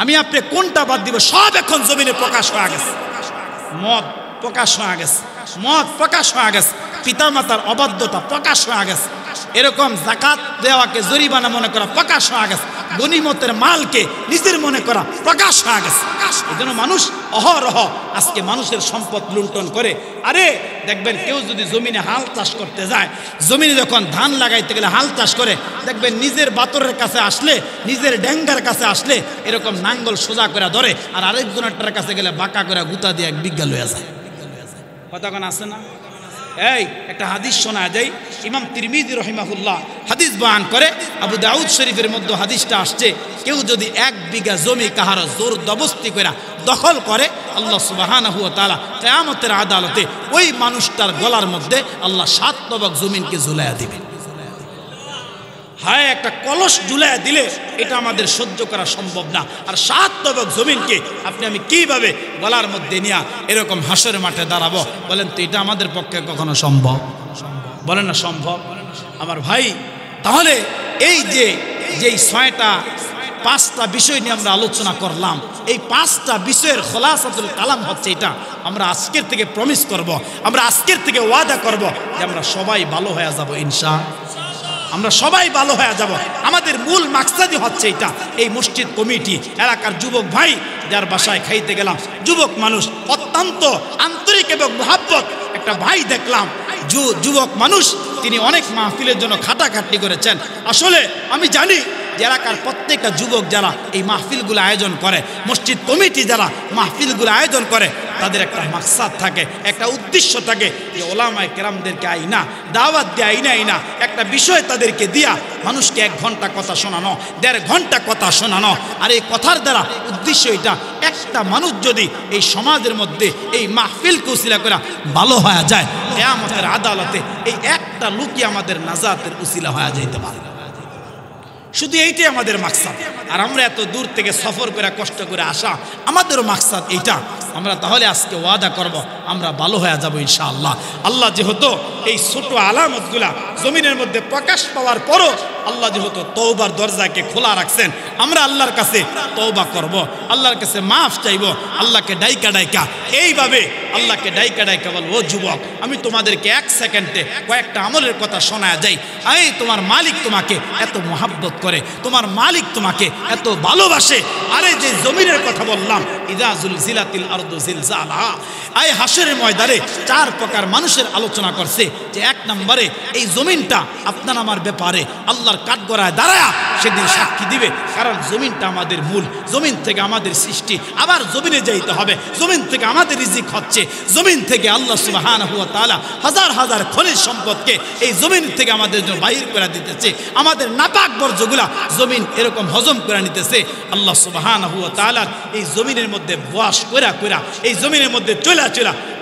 S1: আমি আপনি কোনটা বাদ দিব? সব এখন জমিনে প্রকাশ হয়ে গেছে। মদ প্রকাশ হয়ে গেছে, মদ প্রকাশ হয়ে গেছে, পিতামাতার অবাধ্যতা প্রকাশ হয়ে গেছে, এরকম যাকাত দেওয়াকে জরিমানা মনে করা প্রকাশ হয়ে গেছে, গনিমতের মালকে নিজের মনে করা প্রকাশ হয়ে গেছে। এই জন্য মানুষ অহরহ আজকে মানুষের সম্পদ লুণ্ঠন করে। আরে দেখবেন কেউ যদি জমিনে হাল চাষ করতে যায়, জমিনে যখন ধান লাগাইতে গেলে হাল চাষ করে, দেখবেন নিজের বাতরের কাছে আসলে, নিজের ডেঙ্গার কাছে আসলে এরকম নাঙ্গল সোজা করে ধরে, আর আরেকজনের কাছে গেলে বাঁকা করে গুতা দিয়ে এক বিঘা লইয়া যায়। কথা কোন আছে না? এই একটা হাদিস শোনা যায়, ইমাম তিরমিজি রহিমাহুল্লাহ হাদিস বয়ান করে, আবু দাউদ শরীফের মধ্যে হাদিসটা আসছে, কেউ যদি 1 বিঘা জমি কাহার জোর জবরদস্তি করে দখল করে, আল্লাহ সুবহানাহু ওয়া তাআলা কিয়ামতের আদালতে ওই মানুষটার গলার মধ্যে আল্লাহ 7 তবক জমিনকে ঝুলাইয়া দিবে। হায়, একটা কলস ঝুলাইয়া দিলে এটা আমাদের সহ্য করা সম্ভব না, আর 7 তবক জমিনকে আপনি আমি কিভাবে গলার মধ্যে নিয়ে এরকম হাসরের মাঠে দাঁড়াবো? বলেন তো এটা আমাদের পক্ষে কখনো সম্ভব? বলেন না সম্ভব? আমার ভাই, তাহলে এই যে 5টা বিষয় নিয়ে আমরা আলোচনা করলাম, এই 5টা বিষয়ের খোলাসাতুল কালাম হচ্ছে এটা। আমরা আজকের থেকে প্রমিস করব, আমরা আজকের থেকে ওয়াদা করব যে আমরা সবাই ভালো হয়ে যাব ইনশাআল্লাহ। আমরা সবাই ভালো হয়ে যাব। আমাদের মূল মাকসাদই হচ্ছে এটা। এই মসজিদ কমিটি, এলাকার যুবক ভাই যার বাসায় খাইতে গেলাম, যুবক মানুষ, অত্যন্ত আন্তরিক এবং মহাব্বত একটা ভাই দেখলাম, যুবক মানুষ, তিনি অনেক মাহফিলের জন্য খাটাখাটনি করেছেন। আসলে আমি জানি যে এলাকার প্রত্যেকটা যুবক যারা এই মাহফিলগুলো আয়োজন করে, মসজিদ কমিটি যারা মাহফিলগুলো আয়োজন করে, তাদের একটা মাকসাদ থাকে, একটা উদ্দেশ্য থাকে যে ওলামায়ে কেরামদেরকে আইনা দাওয়াত দিয়ে আইনা একটা বিষয় তাদেরকে দিয়া মানুষকে 1 ঘন্টা কথা শোনানো, 1.5 ঘন্টা কথা শোনানো। আর এই কথার দ্বারা উদ্দেশ্য এটা, একটা মানুষ যদি এই সমাজের মধ্যে এই মাহফিলকে উসিলা করে ভালো হয়ে যায়, কিয়ামতের আদালতে এই একটা লোকই আমাদের নাজাতের উসিলা হয়ে যাইতে পারে। শুধু এইটাই আমাদের মাকসাদ। আর আমরা এত দূর থেকে সফর করে কষ্ট করে আসা, আমাদেরও মাকসাদ এইটা। আমরা তাহলে আজকে ওয়াদা করব আমরা ভালো হয়ে যাব ইনশাআল্লাহ। আল্লাহ যেহেতু এই ছোট আলামতগুলা জমিনের মধ্যে প্রকাশ পাওয়ার পরও আল্লাহ যেহেতু তওবার দরজাকে খোলা রাখছেন, আমরা আল্লাহর কাছে তওবা করব, আল্লাহর কাছে মাফ চাইব, আল্লাহকে ডাইকা এইভাবে আল্লাহকে ডাইকা বলবো, ও যুবক, আমি তোমাদেরকে 1 সেকেন্ডে কয়েকটা আমলের কথা শোনায় যাই। এই তোমার মালিক তোমাকে এত মহাব্বত করে, তোমার মালিক তোমাকে এত ভালোবাসে। আরে যে জমিনের কথা বললাম, ইযা জুলজিলাতিল আরদু জিলজালাহা, এই হাসরের ময়দানে 4 প্রকার মানুষের আলোচনা করছে যে 1 নম্বরে এই জমিনটা আপনার আমার ব্যাপারে আল্লাহর কাঠগড়ায় দাঁড়ায়া সেদিন সাক্ষী দিবে, কারণ জমিনটা আমাদের মূল, জমিন থেকে আমাদের সৃষ্টি, আবার জমিনে যাইতে হবে, জমিন থেকে আমাদের রিজিক হচ্ছে, জমিন থেকে আল্লাহ সুবহানাহু ওয়া তাআলা হাজার হাজার খনিজ সম্পদকে এই জমিন থেকে আমাদের জন্য বাহির করে দিতেছে, আমাদের নাপাক বর্জ্যগুলা জমিন এরকম হজম করে নিতেছে। আল্লাহ সুবহানাহু ওয়া তাআলা এই জমিনের মধ্যে বাস কইরা এই জমিনের মধ্যে চলা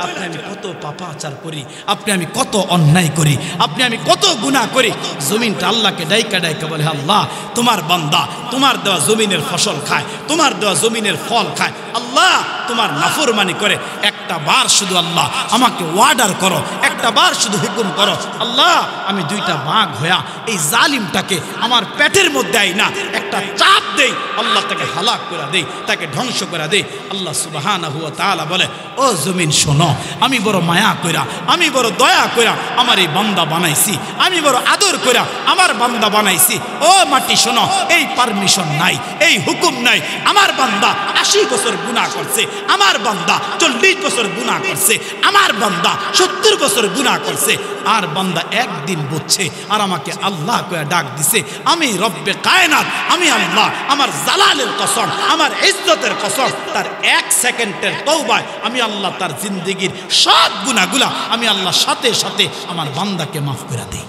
S1: আপনি আমি কত পাপাচার করি, আপনি আমি কত অন্যায় করি, আপনি আমি কত গুনাহ করি। জমিনটা আল্লাহকে ডাইকা বলে, আল্লাহ তোমার বান্দা তোমার দেওয়া জমিনের ফসল খায়, তোমার দেওয়া জমিনের ফল খায়, আল্লাহ তোমার নাফরমানি করে, একটা বার শুধু আল্লাহ আমাকে ওয়ার্ডার করো, একটা বার শুধু হুকুম করো, আল্লাহ আমি 2টা বাঘ হইয়া এই জালিমটাকে আমার পেটের মধ্যে আই না একটা চাপ দেই, আল্লাহ তাকে হালাক করে দেই, তাকে ধ্বংস করে দেই। আল্লাহ সুবহানাহু ওয়া তাআলা বলে, ও জমিন শোনো, আমি বড় মায়া কইরা, আমি বড় দয়া কইরা আমার এই বান্দা বানাইছি, আমি বড় আদর কইরা আমার বান্দা বানাইছি। ও মাটি শোনো, এই পারমিশন নাই, এই হুকুম নাই, আমার বান্দা 80 বছর গুনাহ করছে, আমার বান্দা 40 বছর গুনাহ করছে, আমার বান্দা 70 বছর গুনাহ করছে আর বান্দা একদিন বুঝছে আর আমাকে আল্লাহ কয়ে ডাক দিছে। আমি রব্বে কায়নাত, আমি আল্লাহ, আমার জালালের কসম, আমার ইজ্জতের কসম, তার এক সেকেন্ডের তওবায় আমি আল্লাহ তার জিন্দেগির সব গুনাহগুলা আমি আল্লাহ সাথে সাথে আমার বান্দাকে মাফ করে দেই।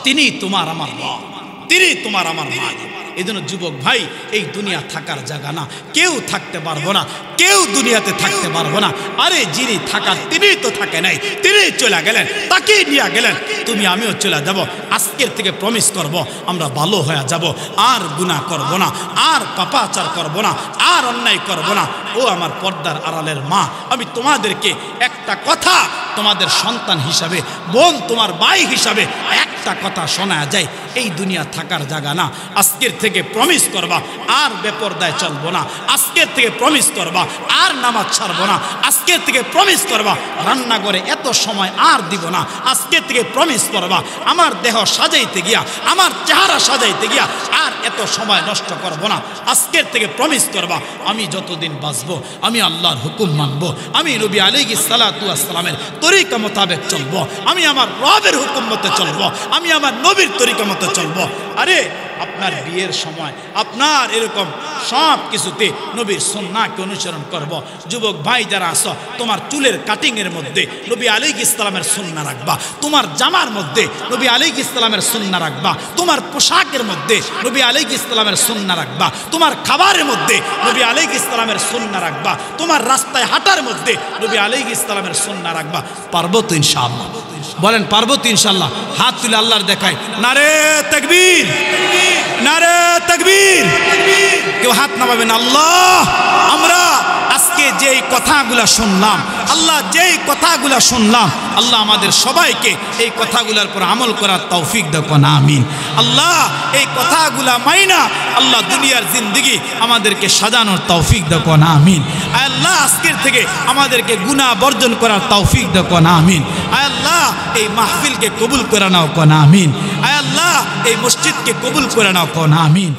S1: তিনি তোমার আমার রব, তিনি তোমার আমার মালিক। এই জন্য যুবক ভাই, এই দুনিয়া থাকার জায়গা না, কেউ থাকতে পারবো না, কেউ দুনিয়াতে থাকতে পারবো না। আরে যিনি থাকার তিনি তো থাকে নাই, তিনি চলে গেলেন, তাকে নিয়ে গেলেন। তুমি আমিও চলে যাব। আজকের থেকে প্রমিস করব আমরা ভালো হয়ে যাব, আর গুনাহ করব না, আর পাপাচার করব না, আর অন্যায় করব না। ও আমার পর্দার আড়ালের মা, আমি তোমাদেরকে একটা কথা, তোমাদের সন্তান হিসাবে, বোন তোমার ভাই হিসাবে একটা কথা শোনা যায়, এই দুনিয়া থাকার জায়গা না। আজকের থেকে প্রমিস করবা আর বেপরদায় চলবো না। আজকের থেকে প্রমিস করবা আর নামাজ ছাড়বো না। আজকের থেকে প্রমিস করবা রান্নাঘরে এত সময় আর দিব না। আজকের থেকে প্রমিস করবা আমার দেহ সাজাইতে গিয়া, আমার চেহারা সাজাইতে গিয়া আর এত সময় নষ্ট করব না। আজকের থেকে প্রমিস করবা আমি যতদিন বাঁচবো আমি আল্লাহর হুকুম মানবো, আমি নবী আলাইহিস সালাতু ওয়াস সালামের তরিকা মোতাবেক চলবো, আমি আমার রবের হুকুম মতে চলবো, আমি আমার নবীর তরিকা মতে চলবো। আরে আপনার বিয়ের সময় আপনার এরকম সব কিছুতে নবীর সুন্নাহকে অনুসরণ করব। যুবক ভাই যারা আছো, তোমার চুলের কাটিং এর মধ্যে নবী আলাইহিস সালামের সুন্নাহ রাখবা, তোমার জামার মধ্যে নবী আলাইহিস সালামের সুন্নাহ রাখবা, তোমার পোশাকের মধ্যে নবী আলাইহিস সালামের সুন্নাহ রাখবা, তোমার খাবারের মধ্যে নবী আলাইহিস সালামের সুন্নাহ রাখবা, তোমার রাস্তায় হাঁটার মধ্যে নবী আলাইহিস সালামের সুন্নাহ রাখবা। পারবো তো ইনশাআল্লাহ? বলেন পারবো তো ইনশাআল্লাহ? হাত তুলে আল্লাহর দেখায় নারে তাকবীর, নারে তাকবীর। কেউ হাত নামাবেন। আল্লাহ, আমরা আজকে যেই কথাগুলা শুনলাম, আল্লাহ যেই কথাগুলা শুনলাম, আল্লাহ আমাদের সবাইকে এই কথাগুলোর উপর আমল করার তৌফিক দাও না, আমিন। আল্লাহ এই কথাগুলা মাইনা আল্লাহ দুনিয়ার জিন্দেগি আমাদেরকে সাজানোর তৌফিক দাও না, আমিন। আল্লাহ আজকের থেকে আমাদেরকে গুনাহ বর্জন করার তৌফিক দাও না, আমিন। আল্লাহ এই মাহফিলকে কবুল করে নাও না, আমিন। আল্লাহ এই মসজিদকে কবুল করে নাও না, আমিন।